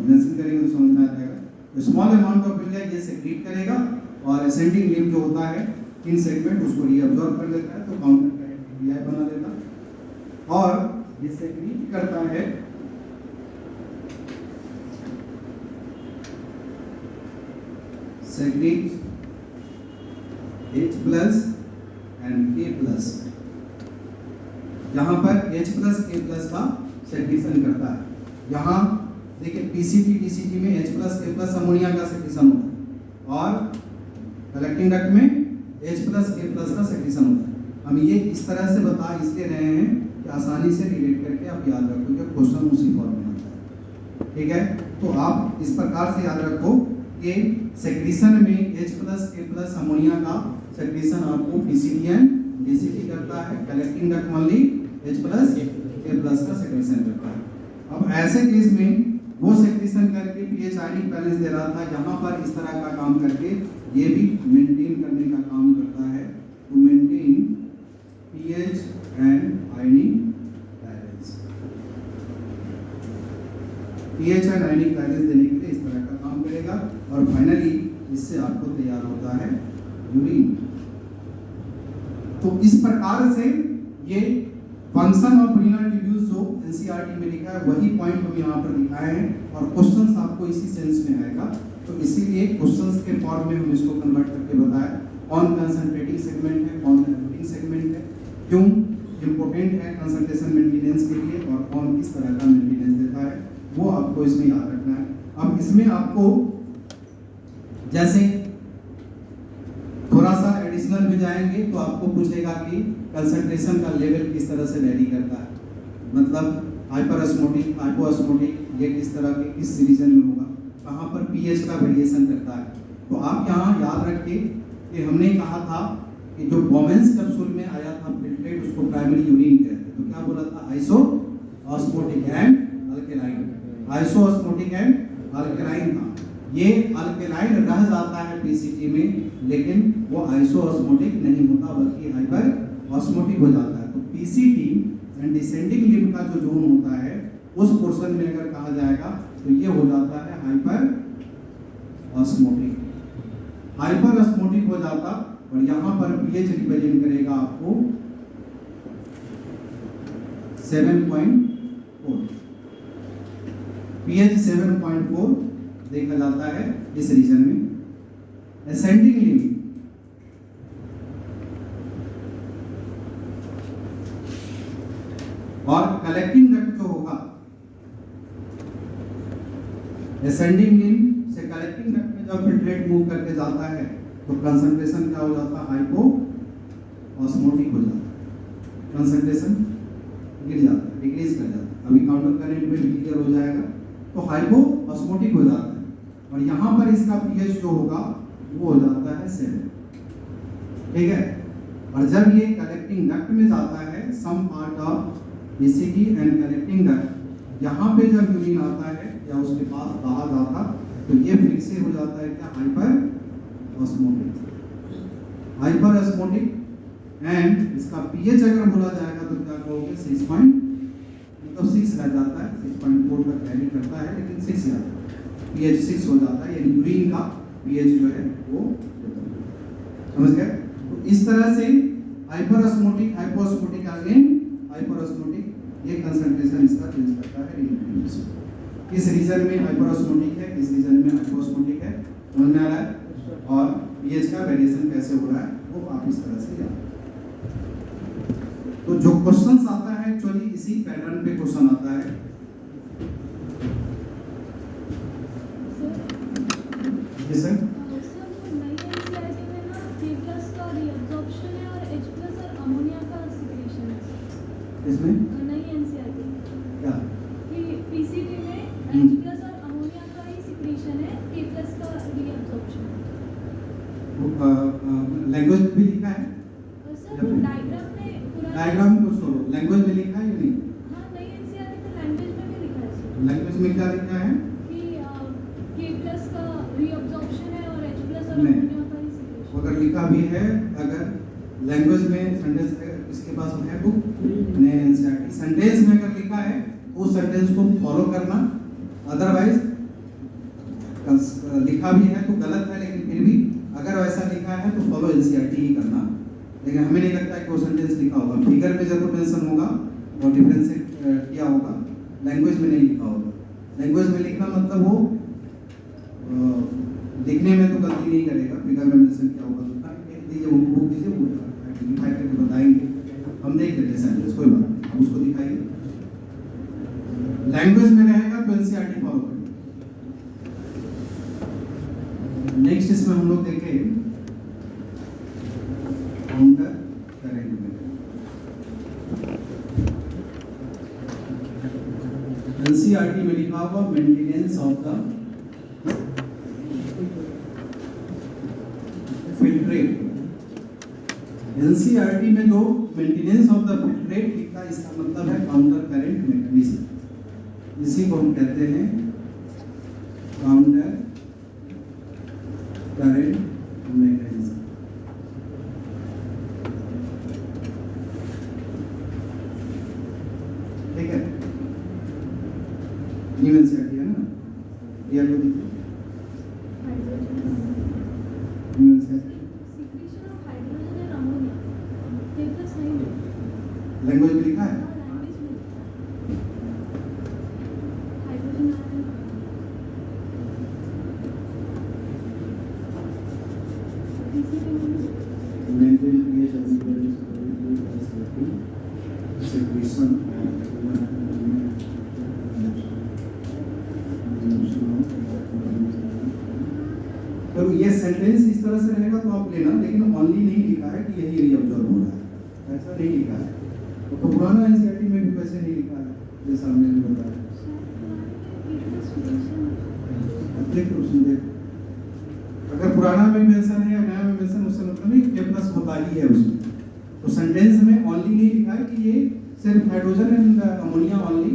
मेंशन करेंगे तो समझ में आ जाएगा। तो स्मॉल अमाउंट ऑफ यूरिया ये सेक्रीट करेगा और असेंडिंग लिम्फ जो होता है इन सेगमेंट उसको रीअब्जॉर्ब कर लेता है, तो काउंटर करंट वीआई बना देता। और ये सेक्रीट करता है secrete H plus and K plus. यहाँ पर H प्लस K प्लस का सेक्रीशन करता है। यहाँ देखिए पीसीटी डीसीटी में H plus K plus ammonia का सेक्रीशन होता है और कलेक्टिंग डक्ट में H प्लस K प्लस का सेक्रीशन होता है। हम ये इस तरह से बता इसलिए रहे हैं कि आसानी से रिलेट करके आप याद रखोगे, क्वेश्चन उसी फॉर्म में आता है। ठीक है, तो आप इस प्रकार से याद रखो कि सेक्रीशन में H plus K plus ammonia का सेक्रीशन आपको पीसीटी एंड डीसीटी करता है। Collecting duct only H plus K plus का सेक्रीशन करता है। अब ऐसे केस में वो सेक्रीशन करके पीएच आयनिक बैलेंस दे रहा था, यहाँ पर इस तरह का काम करके ये भी मेंटेन करने का काम करता है, to maintain pH and ionic balance. PH and ionic balance देने के लिए इस तरह का काम करेगा और फाइनली इससे आपको तैयार होता है यूरिन। तो इस प्रकार से ये फंक्शन ऑफ रीनल ट्यूब्यूल्स जो एनसीईआरटी में लिखा है वही पॉइंट हम यहाँ पर दिखाए हैं और क्वेश्चंस आपको इसी सेंस में आएगा। तो इसीलिए क्वेश्चंस के फॉर्म में हम इसको कन्वर्ट करके बताया कौन कंसंट्रेटिंग सेगमेंट है, कौन डाइल्यूटिंग सेगमेंट है, क्यों इंपॉर्टेंट है कंसंट्रेशन मेंटेनेंस के लिए और कौन किस तरह का मेंटेनेंस देता है, वो आपको इसमें याद रखना है। अब इसमें आपको जैसे थोड़ा सा एडिशनल में जाएंगे तो आपको पूछेगा कि कंसंट्रेशन का लेवल किस तरह से वेरी करता है, मतलब हाइपर ऑस्मोटिक, हाइपोऑस्मोटिक, ये किस तरह के किस रीजन में होगा, कहाँ पर पीएच का वेरिएशन करता है। तो आप यहाँ याद रखिए कि हमने कहा था कि जो बोमेंस कैप्सूल में आया था फिल्ट्रेट उसको प्राइमरी यूरिन कहते हैं। तो क्या बोला था? Iso-osmotic and alkaline, iso-osmotic and alkaline था। ये अल्केलाइन रह जाता है पीसीटी में, लेकिन वो आइसोऑस्मोटिक नहीं होता बल्कि हाइपर ऑस्मोटिक हो जाता है। तो पीसीटी एंड डिसेंडिंग लिम्ब का जो जोन होता है उस पोर्शन में अगर कहा जाएगा तो ये हो जाता है हाइपर ऑस्मोटिक। हाइपर ऑस्मोटिक हो जाता और यहाँ पर पीएच रिप्रेजेंट करेगा आपको 7.4, पीएच 7.4 देखा जाता है इस रीजन में। असेंडिंग लिम्ब और कलेक्टिंग डक्ट जो होगा, असेंडिंग लिम्ब से कलेक्टिंग डक्ट में जब फिल्ट्रेट मूव करके जाता है तो कंसंट्रेशन क्या हो जाता है, हाइपो ऑस्मोटिक हो जाता है, कंसंट्रेशन गिर जाता है, डिक्रीज कर जाता है। अभी काउंटर करंट में भी क्लियर हो जाएगा। तो हाइपो ऑस्मोटिक हो जाता है और यहाँ पर इसका पीएच जो होगा वो हो जाता है 7, ठीक है। और जब ये कलेक्टिंग डक्ट में जाता है, some part of PCT and collecting duct, यहाँ पे जब यूरिन आता है या उसके पास बाहर जाता तो ये फिर से हो जाता है क्या, hyper osmotic, hyper osmotic. And इसका पीएच अगर बोला जाएगा तो क्या कहोगे, 6 मतलब 6 रह जाता है, 6.4 का कैरी करता है लेकिन 6 आता है, पीएच 6 हो जाता है, यानी यूरिन का पीएच जो है वो समझ गए। तो इस तरह से hyper osmotic, hypoosmotic again hyper osmotic, ये कंसंट्रेशन इसका चेंज करता है रीजन से। किस रीजन में हाइपर ऑस्मोटिक है, किस रीजन में हाइपोऑस्मोटिक है, समझ में आ रहा है। और पीएच का वेरिएशन कैसे हो रहा है वो आप इस तरह से जान। तो जो क्वेश्चंस आता है एक्चुअली इसी पैटर्न पे क्वेश्चन आता है। जी सर, इसमें नई एनसीईआरटी क्या कि पीसीटी में H+ और अमोनिया का ही सिक्रीशन है, K+ का रीअब्जॉर्प्शन। लैंग्वेज भी लिखा है, सर डायग्राम में पूरा डायग्राम को छोड़ो, लैंग्वेज में लिखा है या नहीं? हाँ, नई एनसीईआरटी में लैंग्वेज में भी लिखा है सर। लैंग्वेज में क्या लिखा है कि K+ का रीअब्जॉर्प्शन है और H+ और नहीं। अमोनिया का ही सिक्रीशन। अगर लिखा भी है, अगर लैंग्वेज में सेंटेंस इसके पास है बुक ने एनसीईआरटी, सेंटेंस में अगर लिखा है तो उस सेंटेंस को फॉलो करना, अदरवाइज लिखा भी है तो गलत है, लेकिन फिर भी अगर वैसा लिखा है तो फॉलो एनसीईआरटी ही करना। लेकिन हमें नहीं लगता है कि वो सेंटेंस लिखा होगा, फिगर में जरूर मेंशन होगा और डिफरेंशिएट किया होगा, लैंग्वेज में नहीं लिखा होगा। लैंग्वेज में लिखना मतलब वो लिखने में तो गलती नहीं करेगा, फिगर में मेंशन किया होगा तो दीजिए, उनको बुक दीजिए, वो दिखाई करके बताएंगे, हम देख लेते हैं सेंटेंस, कोई बात नहीं, आप उसको दिखाइए। लैंग्वेज में रहेगा तो एनसीईआरटी फॉलो करें। नेक्स्ट इसमें हम लोग देखें काउंटर करंट में। एनसीईआरटी में लिखा हुआ maintenance of the filtrate. NCERT में जो मेंटेनेंस ऑफ द फिल्ट्रेट लिखा, इसका मतलब है काउंटर करंट मैकेनिज्म। इसी को हम कहते हैं काउंटर करंट मैकेनिज्म। ठीक है, न्यू एनसीईआरटी है ना, ये को देखिए new NCERT. Secretion of hydrogen and ammonia K+ नहीं है। लैंग्वेज में लिखा है, लैंग्वेज में हाइड्रोजन आयन पीसीटी में मेंटेन पीएच secretion तो ये सेंटेंस इस तरह से रहेगा तो आप लेना, लेकिन ओनली नहीं लिखा है कि यही रीअब्जॉर्ब हो रहा है, ऐसा नहीं लिखा है। तो पुराना एनसीईआरटी में भी वैसे नहीं लिखा है जैसा हमने बताया। अगर पुराना में मेंशन है या नया में मेंशन, उससे मतलब नहीं, K+ होता ही है उसमें। तो सेंटेंस में ओनली नहीं लिखा है कि ये सिर्फ hydrogen and ammonia only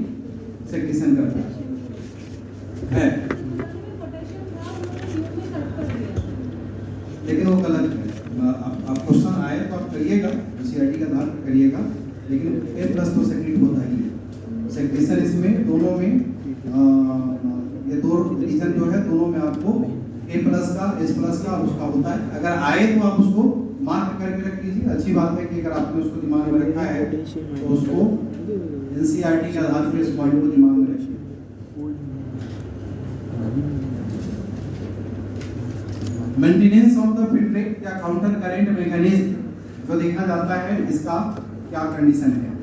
secretion करता है। पोटेशियम था लेकिन वो गलत है। आप क्वेश्चन आए तो आप करिएगा, एनसीईआरटी के आधार पर करिएगा, लेकिन A+ तो सेक्रेट होता ही है। सेक्रेशन इसमें दोनों में ये दो रीजन जो है दोनों में आपको A+ का S+ का उसका होता है। अगर आए तो आप उसको मार्क करके रख लीजिए। अच्छी बात है कि अगर आपने उसको दिमाग में रखा है तो उसको एनसीईआरटी के आधार पर इस पॉइंट को दिमाग में रखिए। मेंटेनेंस ऑफ द फीडबैक या काउंटर करेंट मैकेनिज्म जो देखा जाता है, इसका क्या कंडीशन है।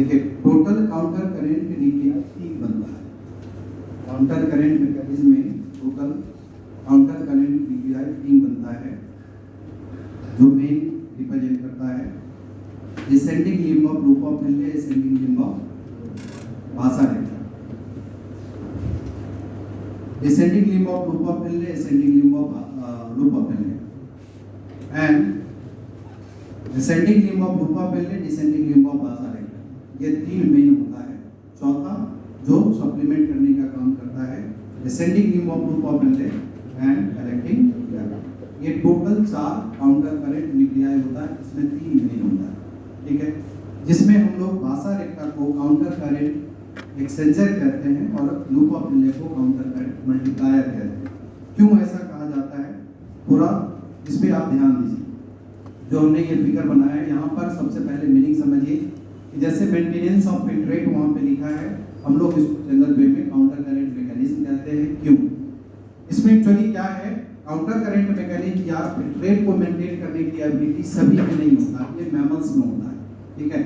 देखिए टोटल काउंटर करंट न्यूक्लियाई 3 बनता है। काउंटर करंट मैकेनिज्म में टोटल काउंटर करंट न्यूक्लियाई 3 बनता है, जो मेन रिप्रेजेंट करता है descending limb of loop of पेल्ले, ascending limb of vasa recta. Descending limb of loop of पेल्ले, ascending limb of loop of पेल्ले and descending limb of loop of पेल्ले, descending limb of vasa recta. ये 3 main होता है। चौथा जो supplement करने का काम करता है descending limb of loop of पेल्ले एंड कलेक्टिंग न्यूक्लियाई। ये टोटल 4 काउंटर करंट न्यूक्लियाई होता है, इसमें 3 मेन होता है, ठीक है, जिसमें हम लोग भासा रेखा को काउंटर करंट एक्सचेंजर कहते हैं और लूप ऑफ पेल्ले को काउंटर करंट मल्टीप्लायर कहते हैं। क्यों ऐसा कहा जाता है पूरा इस पे आप ध्यान दीजिए। जो हमने ये फिगर बनाया है यहाँ पर सबसे पहले मीनिंग समझिए कि जैसे मेंटेनेंस ऑफ फिल्ट्रेट वहाँ पे लिखा है, हम लोग इसको जनरल वे में काउंटर करंट मैकेनिज्म कहते हैं। क्यों? इसमें एक्चुअली क्या है, काउंटर करंट मैकेनिज्म या फिल्ट्रेट को मेंटेन करने की एबिलिटी सभी में नहीं होता, ये मैमल्स में होता है, ठीक है।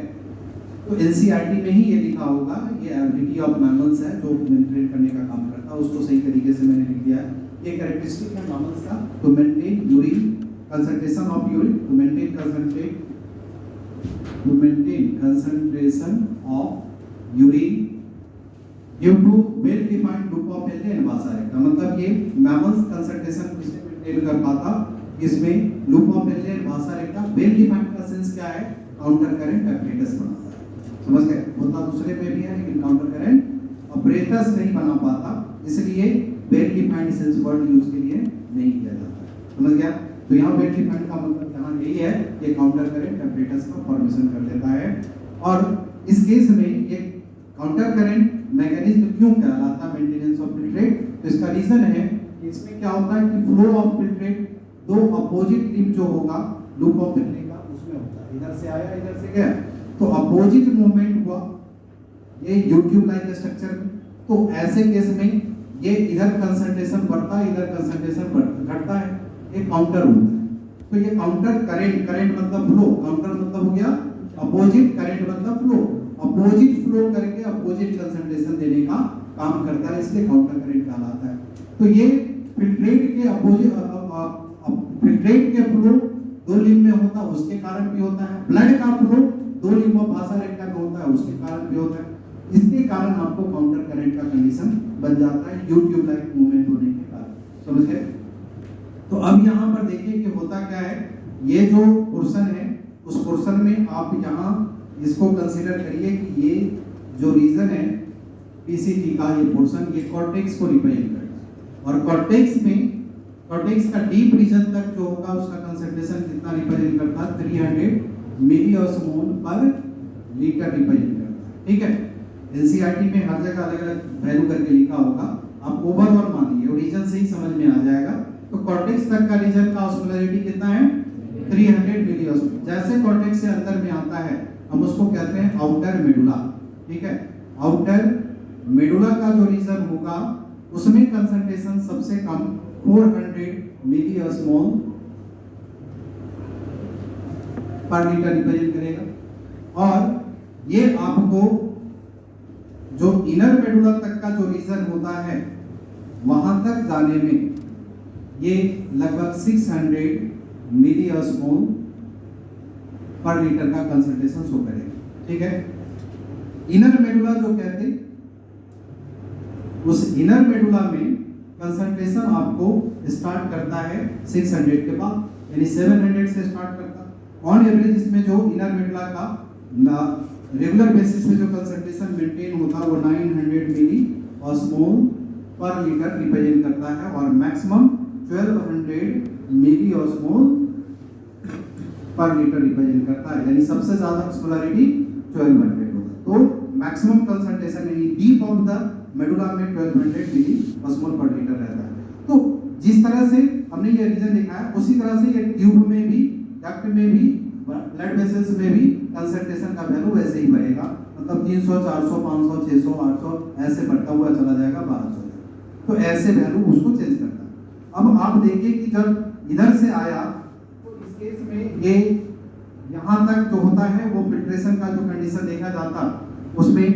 तो एनसीईआरटी में ही ये लिखा होगा, ये एबिलिटी ऑफ मैमल्स है जो मेंटेन करने का काम करता है, उसको सही तरीके से मैंने लिख दिया है। ये कैरेक्टरिस्टिक है मैमल्स का, to maintain urine concentration of urine, to maintain concentration of urine due to well defined loop of पेल्ले and भासा रेखा। मतलब ये मैमल्स कंसंट्रेशन किसने मेंटेन कर पाता, इसमें लूप ऑफ पेल्ले और भासा रेखा वेल डिफाइंड का सेंस क्या है, काउंटर करंट apparatus बनाता है। समझ गए? होता दूसरे में भी है लेकिन काउंटर करंट apparatus नहीं बना पाता, इसलिए well defined sense word use के लिए नहीं किया जाता। समझ गया? तो यहाँ वेल डिफाइंड का मतलब यहाँ यही है कि काउंटर करंट apparatus का फॉर्मेशन कर लेता है। और इस केस में ये काउंटर करंट मैकेनिज्म क्यों कहलाता है मेंटेनेंस ऑफ फिल्ट्रेट, तो इसका रीजन है कि इसमें क्या होता है कि फ्लो ऑफ फिल्ट्रेट दो अपोजिट लिम्ब जो होगा लूप ऑफ पेल्ले का उसमें होता है, इधर से आया इधर से गया, तो अपोजिट मूवमेंट हुआ ये यूट्यूब लाइक स्ट्रक्चर में। तो ऐसे केस में ये इधर कंसंट्रेशन बढ़ता है, इधर कंसंट्रेशन घटता है, ये काउंटर होता है। तो ये काउंटर करंट, करंट मतलब फ्लो, काउंटर मतलब हो गया अपोजिट, करंट मतलब फ्लो, अपोजिट फ्लो करके अपोजिट कंसंट्रेशन देने का काम करता है, इसलिए काउंटर करंट कहलाता है। तो ये फिल्ट्रेट के अपोजिट फिल्ट्रेट के फ्लो दो लिम्ब में होता है उसके कारण भी होता है, ब्लड का फ्लो दो लिम्ब ऑफ भासा रेखा में होता है उसके कारण भी होता है, इसके कारण आपको काउंटर करंट का कंडीशन बन जाता है यूट्यूब लाइक मूवमेंट होने के कारण। समझ गए? तो अब यहाँ पर देखिए कि होता क्या है, ये जो पोर्शन है उस पोर्शन में आप यहाँ इसको कंसीडर करिए कि ये जो रीजन है पीसीटी का ये पोर्शन, ये कॉर्टेक्स को रिप्रेजेंट करता है और कॉर्टेक्स में कॉर्टेक्स का डीप रीजन तक जो होगा उसका कंसंट्रेशन कितना रिप्रेजेंट करता है, 300 मिलीऑस्मोल पर लीटर रिप्रेजेंट करता है, ठीक है। एनसीईआरटी में हर जगह अलग अलग वैल्यू करके लिखा होगा, आप ओवरऑल मानिए रीजन से ही समझ में आ जाएगा। तो कॉर्टेक्स तक का रीजन का ऑस्मोलरिटी कितना है, 300 मिलीऑस्मोल। जैसे कॉर्टेक्स से अंदर में आता है हम उसको कहते हैं आउटर मेडुला, ठीक है। आउटर मेडुला का जो रीजन होगा उसमें कंसंट्रेशन सबसे कम 400 मिलीऑस्मोल पर लीटर रिप्रेजेंट करेगा। और ये आपको जो इनर मेडुला तक का जो रीजन होता है वहां तक जाने में ये लगभग 600 मिलीऑस्मोल पर लीटर का कंसंट्रेशन शो करेगा, ठीक है। इनर मेडुला जो कहते उस इनर मेडुला में कंसंट्रेशन आपको स्टार्ट करता है 600 के बाद, यानी 700 से स्टार्ट करता है ऑन एवरेज। इसमें जो इनर मेडुला का रेगुलर बेसिस पे जो कंसंट्रेशन मेंटेन होता है वो 900 मिलीऑस्मोल पर लीटर रिप्रेजेंट करता है और मैक्सिमम 1200 मिलीऑस्मोल पर लीटर रिप्रेजेंट करता है, यानी सबसे ज्यादा ऑस्मोलरिटी 1200 होता है। तो मैक्सिमम कंसंट्रेशन यानी डीप ऑफ द मेडुला में 1200 मिलीऑस्मोल पर लीटर रहता है। तो जिस तरह से हमने ये रीजन देखा है उसी तरह से ये ट्यूब में भी, डक्ट में भी, ब्लड वेसल्स में भी कंसंट्रेशन का वैल्यू वैसे ही बढ़ेगा, मतलब 300 400 500 600 800 ऐसे बढ़ता हुआ चला जाएगा 1200। तो ऐसे वैल्यू उसको चेंज करता है। अब आप देखिए कि जब इधर से आया तो इस केस में ये यहाँ तक जो होता है वो फिल्ट्रेशन का जो कंडीशन देखा जाता उसमें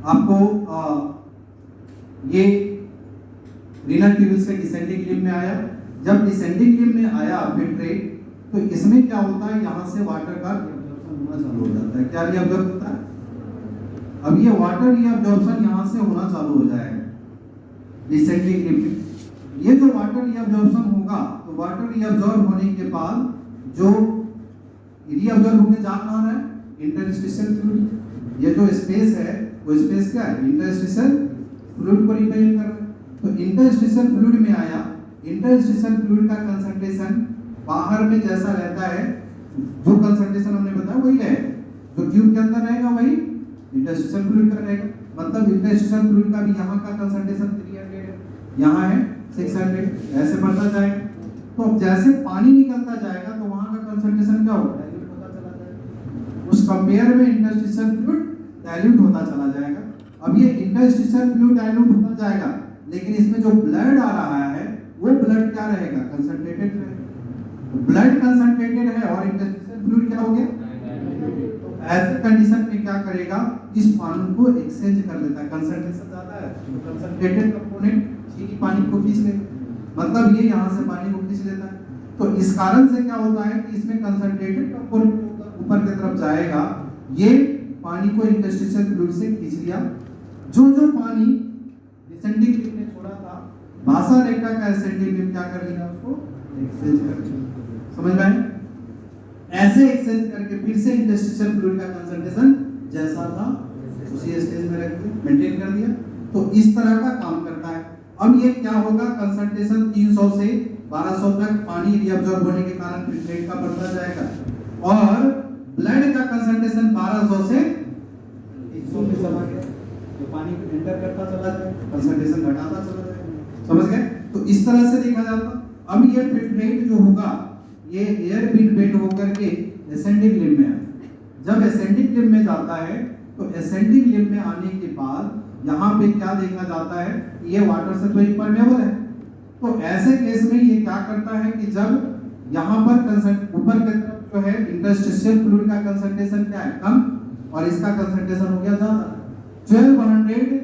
आपको ये रीनल ट्यूब से डिसेंडिंग लिम्ब में आया। जब डिसेंडिंग लिम्ब में आया फिल्ट्रेट, तो इसमें क्या होता है, यहाँ से वाटर का रिअब्जॉर्प्शन होना चालू हो जाता है। क्या रिअब्जॉर्ब होता है? अब ये वाटर रिअब्जॉर्प्शन यहाँ से होना चालू हो जाएगा डिसेंडिंग लिम्ब में। ये जो वाटर रिअब्जॉर्प्शन होगा, तो वाटर रिअब्जॉर्ब होने के बाद जो रिअब्जॉर्ब होकर जा कहाँ रहा है, इंटरस्टिशियल फ्लूइड। ये जो स्पेस है वो स्पेस क्या है, इंटरस्टिशियल फ्लूइड को रिप्रेजेंट कर रहा है। तो इंटरस्टिशियल फ्लूइड में आया, इंटरस्टिशियल फ्लूइड का कंसंट्रेशन बाहर में जैसा रहता है, जो कंसंट्रेशन हमने बताया वही है, जो ट्यूब के अंदर रहेगा वही इंटरस्टिशियल फ्लूइड का रहेगा। मतलब इंटरस्टिशियल फ्लूइड का भी यहाँ का कंसंट्रेशन 300 है, यहाँ है 600, ऐसे बढ़ता जाएगा। तो अब जैसे पानी निकलता जाएगा तो वहाँ का कंसंट्रेशन क्या होगा, डाइल्यूट होता चला जाएगा। उस कंपेयर में इंटरस्टिशियल फ्लूइड डाइल्यूट होता चला जाएगा। अब ये इंटरस्टिशियल फ्लूइड डाइल्यूट होता जाएगा, लेकिन इसमें जो ब्लड आ रहा है वो ब्लड क्या रहेगा, कंसंट्रेटेड रहेगा। ब्लड कंसंट्रेटेड है और इंटरस्टिशियल फ्लूइड क्या हो गया, ऐसे कंडीशन में क्या करेगा, इस पानी को एक्सचेंज कर लेता है। कंसंट्रेशन ज्यादा है तो कंसंट्रेटेड कंपोनेंट ठीक पानी को खींच लेगा, मतलब ये यहाँ से पानी को खींच लेता है। तो इस कारण से क्या होता है कि इसमें कंसंट्रेटेड कंपोनेंट ऊपर की तरफ जाएगा, ये पानी को इंटरस्टिशियल फ्लूइड से खींच लिया। जो जो पानी डिसेंडिंग लिम्ब ने छोड़ा था, वासा रेक्टा का एसेंडिंग लिम्ब क्या कर लिया, उसको एक्सचेंज कर लिया। समझ में आया? ऐसे एक्सचेंज करके फिर से इंटरस्टिशियल फ्लूइड का कंसंट्रेशन जैसा था उसी स्टेज में रख दिया, मेंटेन कर दिया। तो इस तरह का काम करता है। अब ये क्या होगा, कंसंट्रेशन 300 से 1200 तक पानी रिअब्जॉर्ब होने के कारण फिल्ट्रेट का बढ़ता जाएगा, और ब्लड का कंसंट्रेशन 1200 से 100 में चला गया, तो पानी को एंटर करता चला जाएगा, कंसंट्रेशन घटाता चला जाएगा। समझ गए? तो इस तरह से देखा जाता। अब ये फिल्ट्रेट जो होगा, ये एयर बीट बेंड होकर के एसेंडिंग लिम्ब में आए। जब एसेंडिंग लिम्ब में जाता है, तो एसेंडिंग लिम्ब में आने के बाद यहाँ पे क्या देखा जाता है, ये वाटर से तो इम्परमेबल है। तो ऐसे केस में ये क्या करता है कि जब यहाँ पर ऊपर की तरफ जो है इंटरस्टिशियल फ्लूइड का कंसंट्रेशन क्या है, कम, और इसका कंसंट्रेशन हो गया ज्यादा, 1200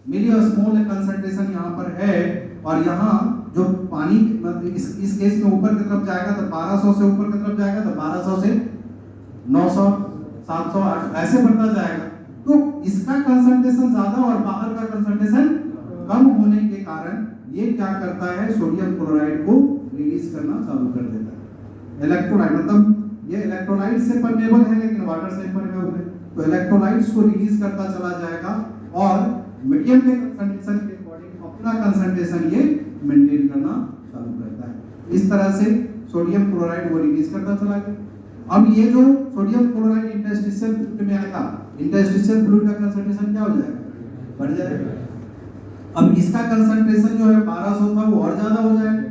मिलीओस्मोल कंसंट्रेशन यहाँ पर है। और यहाँ जो पानी इस केस में ऊपर की तरफ जाएगा तो 1200 से ऊपर की तरफ जाएगा, तो 1200 से 900, 700, 800 ऐसे बढ़ता जाएगा। तो इसका कंसंट्रेशन ज्यादा और बाहर का कंसंट्रेशन कम होने के कारण ये क्या करता है, सोडियम क्लोराइड को रिलीज करना चालू कर देता है। इलेक्ट्रोलाइट, मतलब ये इलेक्ट्रोलाइट से परमेबल है लेकिन वाटर से इम्परमेबल है, तो इलेक्ट्रोलाइट्स को रिलीज करता चला जाएगा और मीडियम के कंसंट्रेशन के अकॉर्डिंग अपना कंसंट्रेशन ये मेंटेन करना चालू करता है। इस तरह से सोडियम क्लोराइड वो रिलीज करता चला गया। अब ये जो सोडियम क्लोराइड इंटरस्टिशियल फ्लूइड में आएगा, इंटरस्टिशियल फ्लूइड का कंसंट्रेशन क्या हो जाएगा, बढ़ जाएगा। अब इसका कंसंट्रेशन जो है 1200 था, वो और ज्यादा हो जाएगा।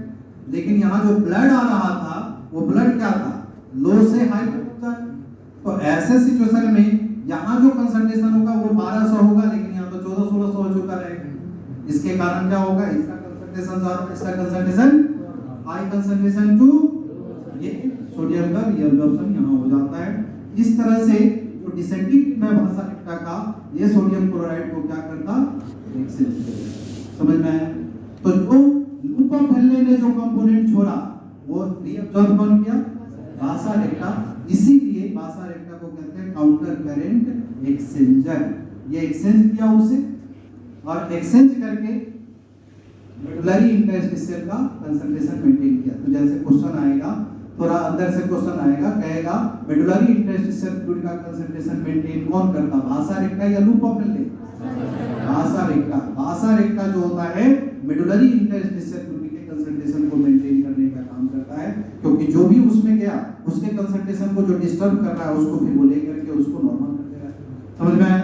लेकिन यहाँ जो ब्लड आ रहा था, वो ब्लड क्या था, लो से हाई तक जाएगा। तो ऐसे सिचुएशन में यहाँ जो कंसंट्रेशन होगा वो 1200 होगा, लेकिन यहाँ तो 1400-1600 हो चुका रहेगा। इसके कारण क्या होगा, इसका कंसंट्रेशन ज्यादा, इसका कंसंट्रेशन हाई कंसंट्रेशन टू, ये सोडियम का रिअब्जॉर्प्शन यहाँ हो जाता है। इस तरह से जो डिसेंडिंग में भाषा रेक्टा का ये सोडियम क्लोराइड को क्या करता, एक्सचेंज करता। समझ में आया? तो जो लूप ऑफ हेनले ने जो कंपोनेंट छोड़ा वो रिअब्जॉर्ब कौन किया, भाषा रेक्टा। इसीलिए भाषा रेक्टा को कहते हैं काउंटर करंट एक्सचेंजर। ये एक्सचेंज किया उसे, और एक्सचेंज करके मेडुलरी इंटरस्टिशियल का कंसंट्रेशन मेंटेन किया। तो जैसे क्वेश्चन आएगा, थोड़ा अंदर से क्वेश्चन आएगा, कहेगा मेडुलरी इंटरस्टिशियल फ्लूइड का कंसंट्रेशन मेंटेन कौन करता, भाषा रेक्टा या लूप ऑफ हेनले? भाषा रेक्टा। भाषा रेक्टा जो होता है मेडुलरी इंटरस्टिशियल फ्लूइड के कंसंट्रेशन को मेंटेन करने का काम करता है, क्योंकि जो भी उसमें गया उसके कंसंट्रेशन को जो डिस्टर्ब कर रहा है उसको फिर वो लेकर के उसको नॉर्मल कर देगा। समझ में आया?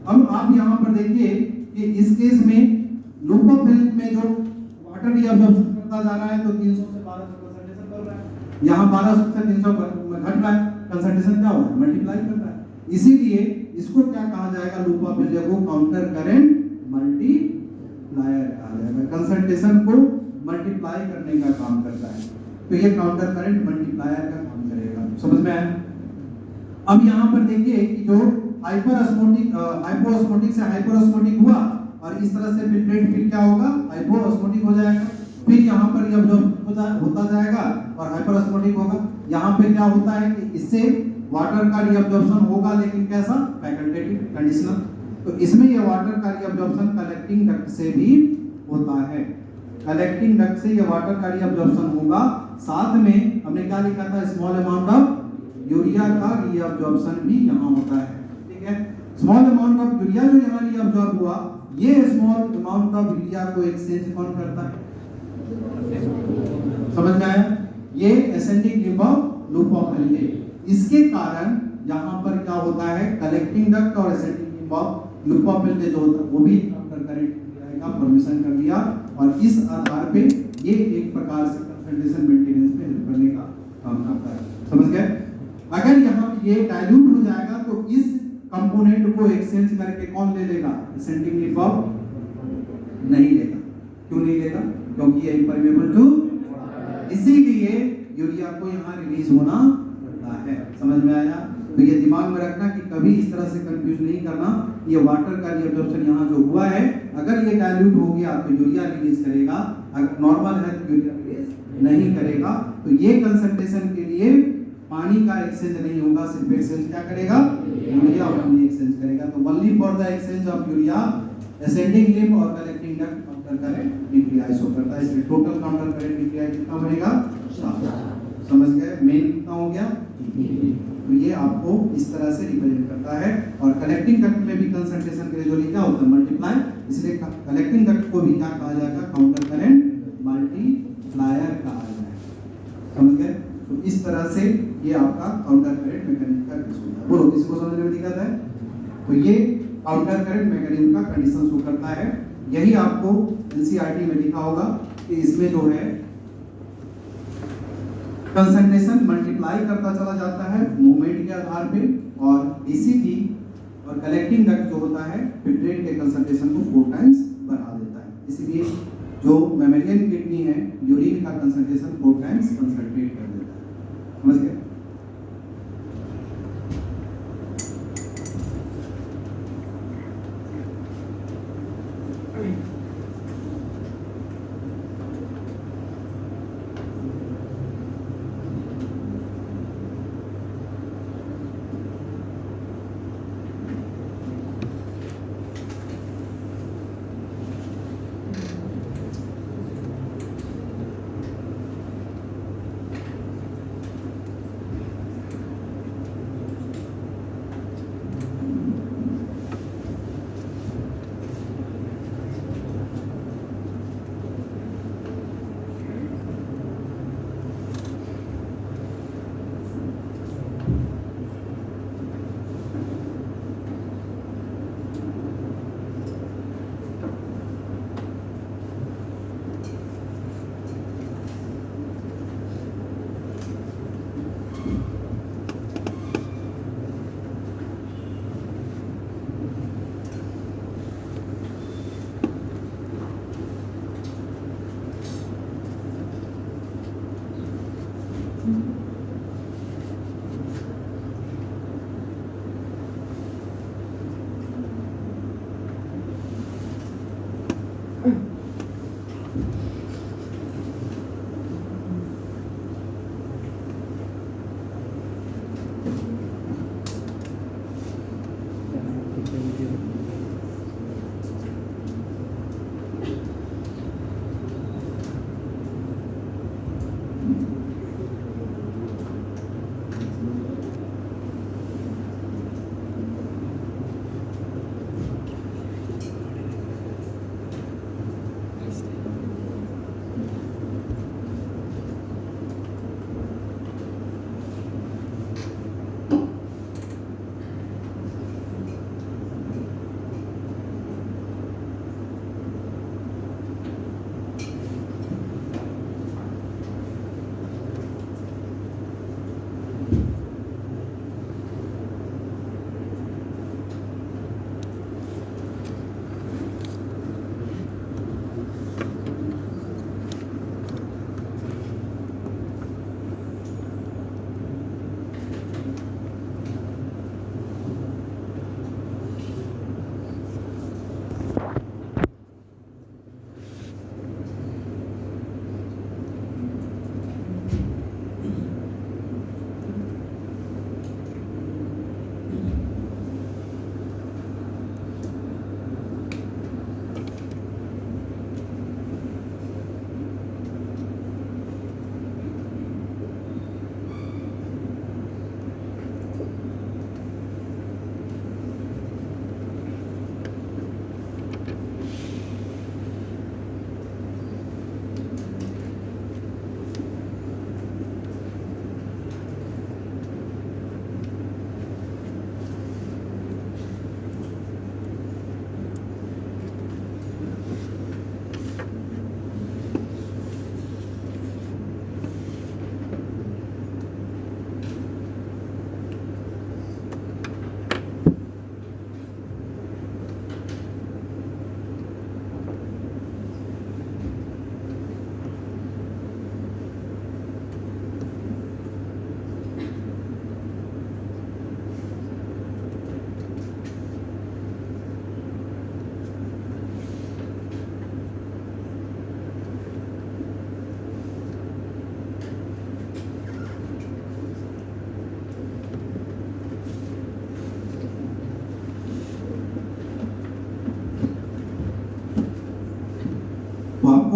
अब आप यहाँ पर देखिए कि इस केस में लूप ऑफ हेनले में जो वाटर रिअब्जॉर्प्शन करता जा रहा है, तो 300 से 1200 कंसंट्रेशन बढ़ रहा है, यहाँ 1200 से 300 घट रहा है, कंसंट्रेशन क्या हो रहा है, मल्टीप्लाई कर रहा है। इसीलिए इसको क्या कहा जाएगा, लूप ऑफ हेनले को काउंटर करंट मल्टीप्लायर कहा जाएगा। कंसंट्रेशन को मल्टीप्लाई करने का काम करता है, तो ये काउंटर करंट मल्टीप्लायर का काम करेगा। समझ में आया? अब यहाँ पर देखिए कि जो हाइपोऑस्मोटिक से हाइपरऑस्मोटिक हुआ और इस तरह से फिल्ट्रेट फिर क्या होगा, हाइपोऑस्मोटिक हो जाएगा। फिर यहाँ पर रीअब्जॉर्ब होता जाएगा और हाइपरऑस्मोटिक होगा। यहाँ पे क्या होता है कि इससे वाटर का रीअब्जॉर्प्शन होगा, लेकिन कैसा, फैकल्टेटिव, कंडीशनल। तो इसमें ये वाटर का रीअब्जॉर्प्शन कलेक्टिंग डक्ट से भी होता है। कलेक्टिंग डक्ट से ये वाटर का रीअब्जॉर्प्शन होगा। साथ में हमने क्या लिखा था, स्मॉल अमाउंट ऑफ यूरिया का रीअब्जॉर्प्शन भी यहाँ होता है। ठीक है, स्मॉल अमाउंट ऑफ यूरिया जो यहाँ रीअब्जॉर्ब हुआ, ये स्मॉल अमाउंट ऑफ यूरिया को एक्सचेंज कौन करता है, समझ में आया? ये एसेंडिंग लूप ऑफ रिले। इसके कारण यहाँ पर क्या होता है, कलेक्टिंग डक्ट और एसेंडिंग लूप ऑफ रिले जो होता है वो भी काउंटर करंट का परमिशन कर दिया, और इस आधार पे ये एक प्रकार से कंसंट्रेशन मेंटेनेंस में हेल्प करने का काम करता है। समझ गए? अगर यहाँ ये डाइल्यूट हो जाएगा तो इस कंपोनेंट को एक्सचेंज करके कौन ले लेगा, एसेंडिंग लूप ऑफ नहीं लेगा। क्यों नहीं लेगा? क्योंकि ये इम्परमेबल टू, इसीलिए यूरिया को यहाँ रिलीज होना पड़ता है। समझ में आया? तो ये दिमाग में रखना कि कभी इस तरह से कंफ्यूज नहीं करना। ये वाटर का रीअब्जॉर्प्शन यहाँ जो हुआ है, अगर ये डाइल्यूट हो गया तो यूरिया रिलीज करेगा, अगर नॉर्मल है तो यूरिया रिलीज नहीं करेगा। तो ये कंसंट्रेशन के लिए पानी का एक्सचेंज नहीं होगा, सिर्फ एक्सचेंज क्या करेगा, यूरिया और पानी एक्सचेंज करेगा। तो only for the exchange of urea ascending limb और collecting duct counter current nuclei show करता है। इसलिए टोटल काउंटर करंट न्यूक्लियाई कितना बनेगा, 7। समझ गए? मेन कितना हो गया, तो ये आपको इस तरह से रिप्रेजेंट करता है। और कलेक्टिंग डक्ट में भी कंसंट्रेशन ग्रेजुअली क्या होता है, मल्टीप्लाई। इसलिए कलेक्टिंग डक्ट को भी क्या कहा जाएगा, काउंटर करंट मल्टीप्लायर कहा जाएगा। समझ गए? तो इस तरह से ये आपका काउंटर करंट मैकेनिज्म का केस होता है। बोलो, किसी को समझने में दिक्कत है? तो ये काउंटर करंट मैकेनिज्म का कंडीशन शो करता है। यही आपको एनसीईआरटी में लिखा होगा कि इसमें जो है कंसंट्रेशन मल्टीप्लाई करता चला जाता है मूवमेंट के आधार पे, और डीसीटी और कलेक्टिंग डक्ट जो होता है फिल्ट्रेट के कंसंट्रेशन को 4 टाइम्स बढ़ा देता है। इसीलिए जो मैमेलियन किडनी है, यूरिन का कंसंट्रेशन 4 टाइम्स कंसंट्रेट कर देता है। समझ गए?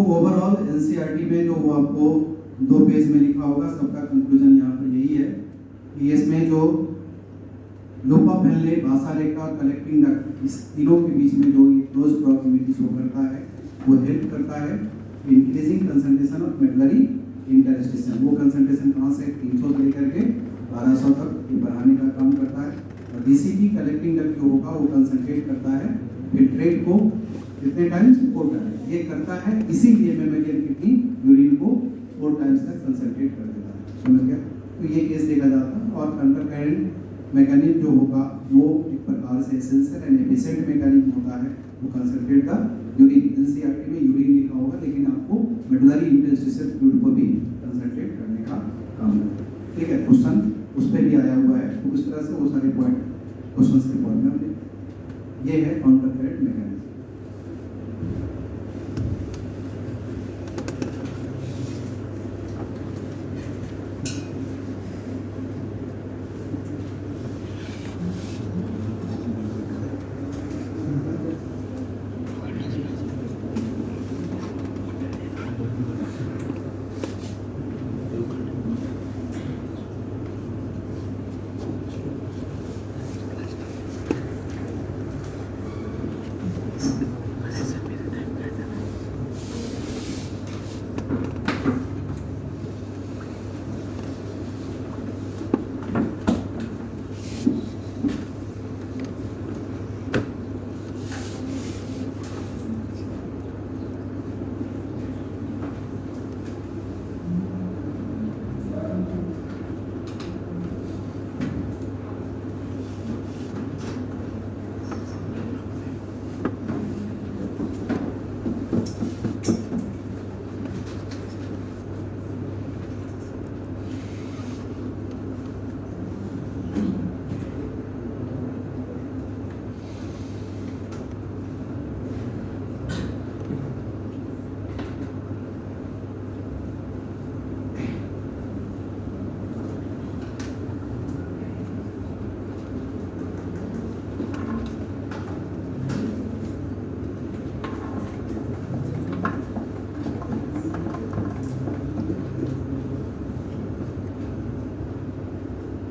ओवरऑल एनसीईआरटी में जो वो आपको 2 पेज में लिखा होगा, सबका कंक्लूजन यहाँ पर यही है कि इसमें जो लूप ऑफ हेनले, भाषा रेखा और कलेक्टिंग डक्ट, इस तीनों के बीच में जो ये क्लोज प्रॉक्सिमिटी शो करता है वो हेल्प करता है increasing concentration of medullary interstitium. वो कंसंट्रेशन कहाँ से 300 से लेकर के 1200 तक ये बढ़ाने का काम करता है। और डीसीटी कलेक्टिंग डक्ट जो होगा वो कंसंट्रेट करता है फिल्ट्रेट को कितने टाइम्स 4 टाइम्स ये करता है, इसीलिए मेमेलियन किडनी यूरिन को 4 टाइम्स तक कंसंट्रेट कर देता है। समझ गया? तो ये केस देखा जाता है। और अंडरकरेंट मैकेनिज्म जो होगा वो एक प्रकार से एसेंशियल एंड एफिशिएंट मैकेनिज्म होता है, वो कंसंट्रेट द यूरिन। एनसीईआरटी में यूरिन लिखा होगा लेकिन आपको मेडुलरी इंटरस्टिशियल फ्लूइड को भी कंसंट्रेट करने का काम करता है। ठीक है, क्वेश्चन उस पर भी आया हुआ है, तो उस तरह से वो सारे पॉइंट क्वेश्चन के पॉइंट में हमने ये है काउंटरकरेंट मैकेनिज्म।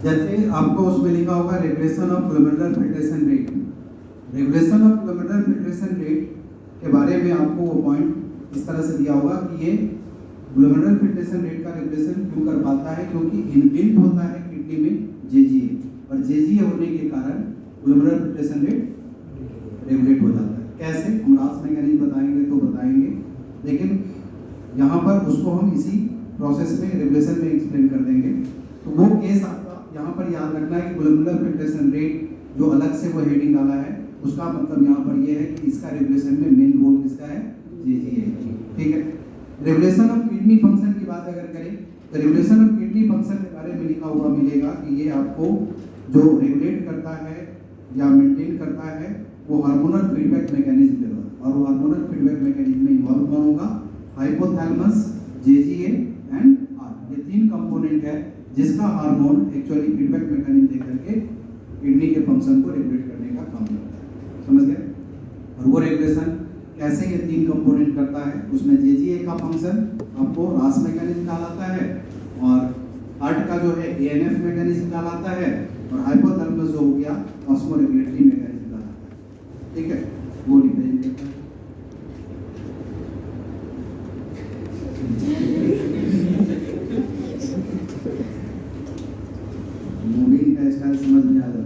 जैसे आपको उसमें लिखा होगा regulation of glomerular filtration rate. Regulation of glomerular filtration rate के बारे में आपको वो पॉइंट इस तरह से दिया होगा कि ये ग्लोमेरुलर फिल्ट्रेशन रेट का रेगुलेशन क्यों कर पाता है, क्योंकि इनबिल्ट होता है किडनी में जेजीए, और जेजीए होने के कारण ग्लोमेरुलर फिल्ट्रेशन रेट रेगुलेट हो जाता है। कैसे, हम रास मैकेनिज्म बताएंगे तो बताएंगे, लेकिन यहाँ पर उसको हम इसी प्रोसेस में रेगुलेशन में एक्सप्लेन कर देंगे। तो वो केस आपका यहाँ पर याद रखना है कि ग्लोमेरुलर फिल्ट्रेशन रेट जो अलग से वो हेडिंग डाला है, उसका मतलब यहाँ पर ये है कि इसका रेगुलेशन में मेन रोल किसका है, जेजीए। ठीक है, रेगुलेशन ऑफ किडनी फंक्शन की बात अगर करें तो रेगुलेशन ऑफ किडनी फंक्शन के बारे में लिखा हुआ मिलेगा कि ये आपको जो रेगुलेट करता है या मेंटेन करता है वो हार्मोनल फीडबैक मैकेनिज्म के द्वारा, और वो हार्मोनल फीडबैक मैकेनिज्म में इन्वॉल्व कौन होगा, हाइपोथैलेमस, जेजीए एंड आर। ये 3 कंपोनेंट है जिसका हार्मोन एक्चुअली फीडबैक मैकेनिज्म दे करके किडनी के फंक्शन को रेगुलेट करने का काम करता है। समझ गए? और वो रेगुलेशन कैसे ये 3 कंपोनेंट करता है, उसमें जेजीए का फंक्शन आपको रास मैकेनिज्म कहलाता है, और हार्ट का जो है एएनएफ मैकेनिज्म कहलाता है, और हाइपोथैलेमस जो हो गया ऑस्मोरेगुलेटरी मैकेनिज्म कहलाता है। ठीक है, वो रिप्रेजेंट करता है। मूविंग का स्टाइल समझ में आ जाता है।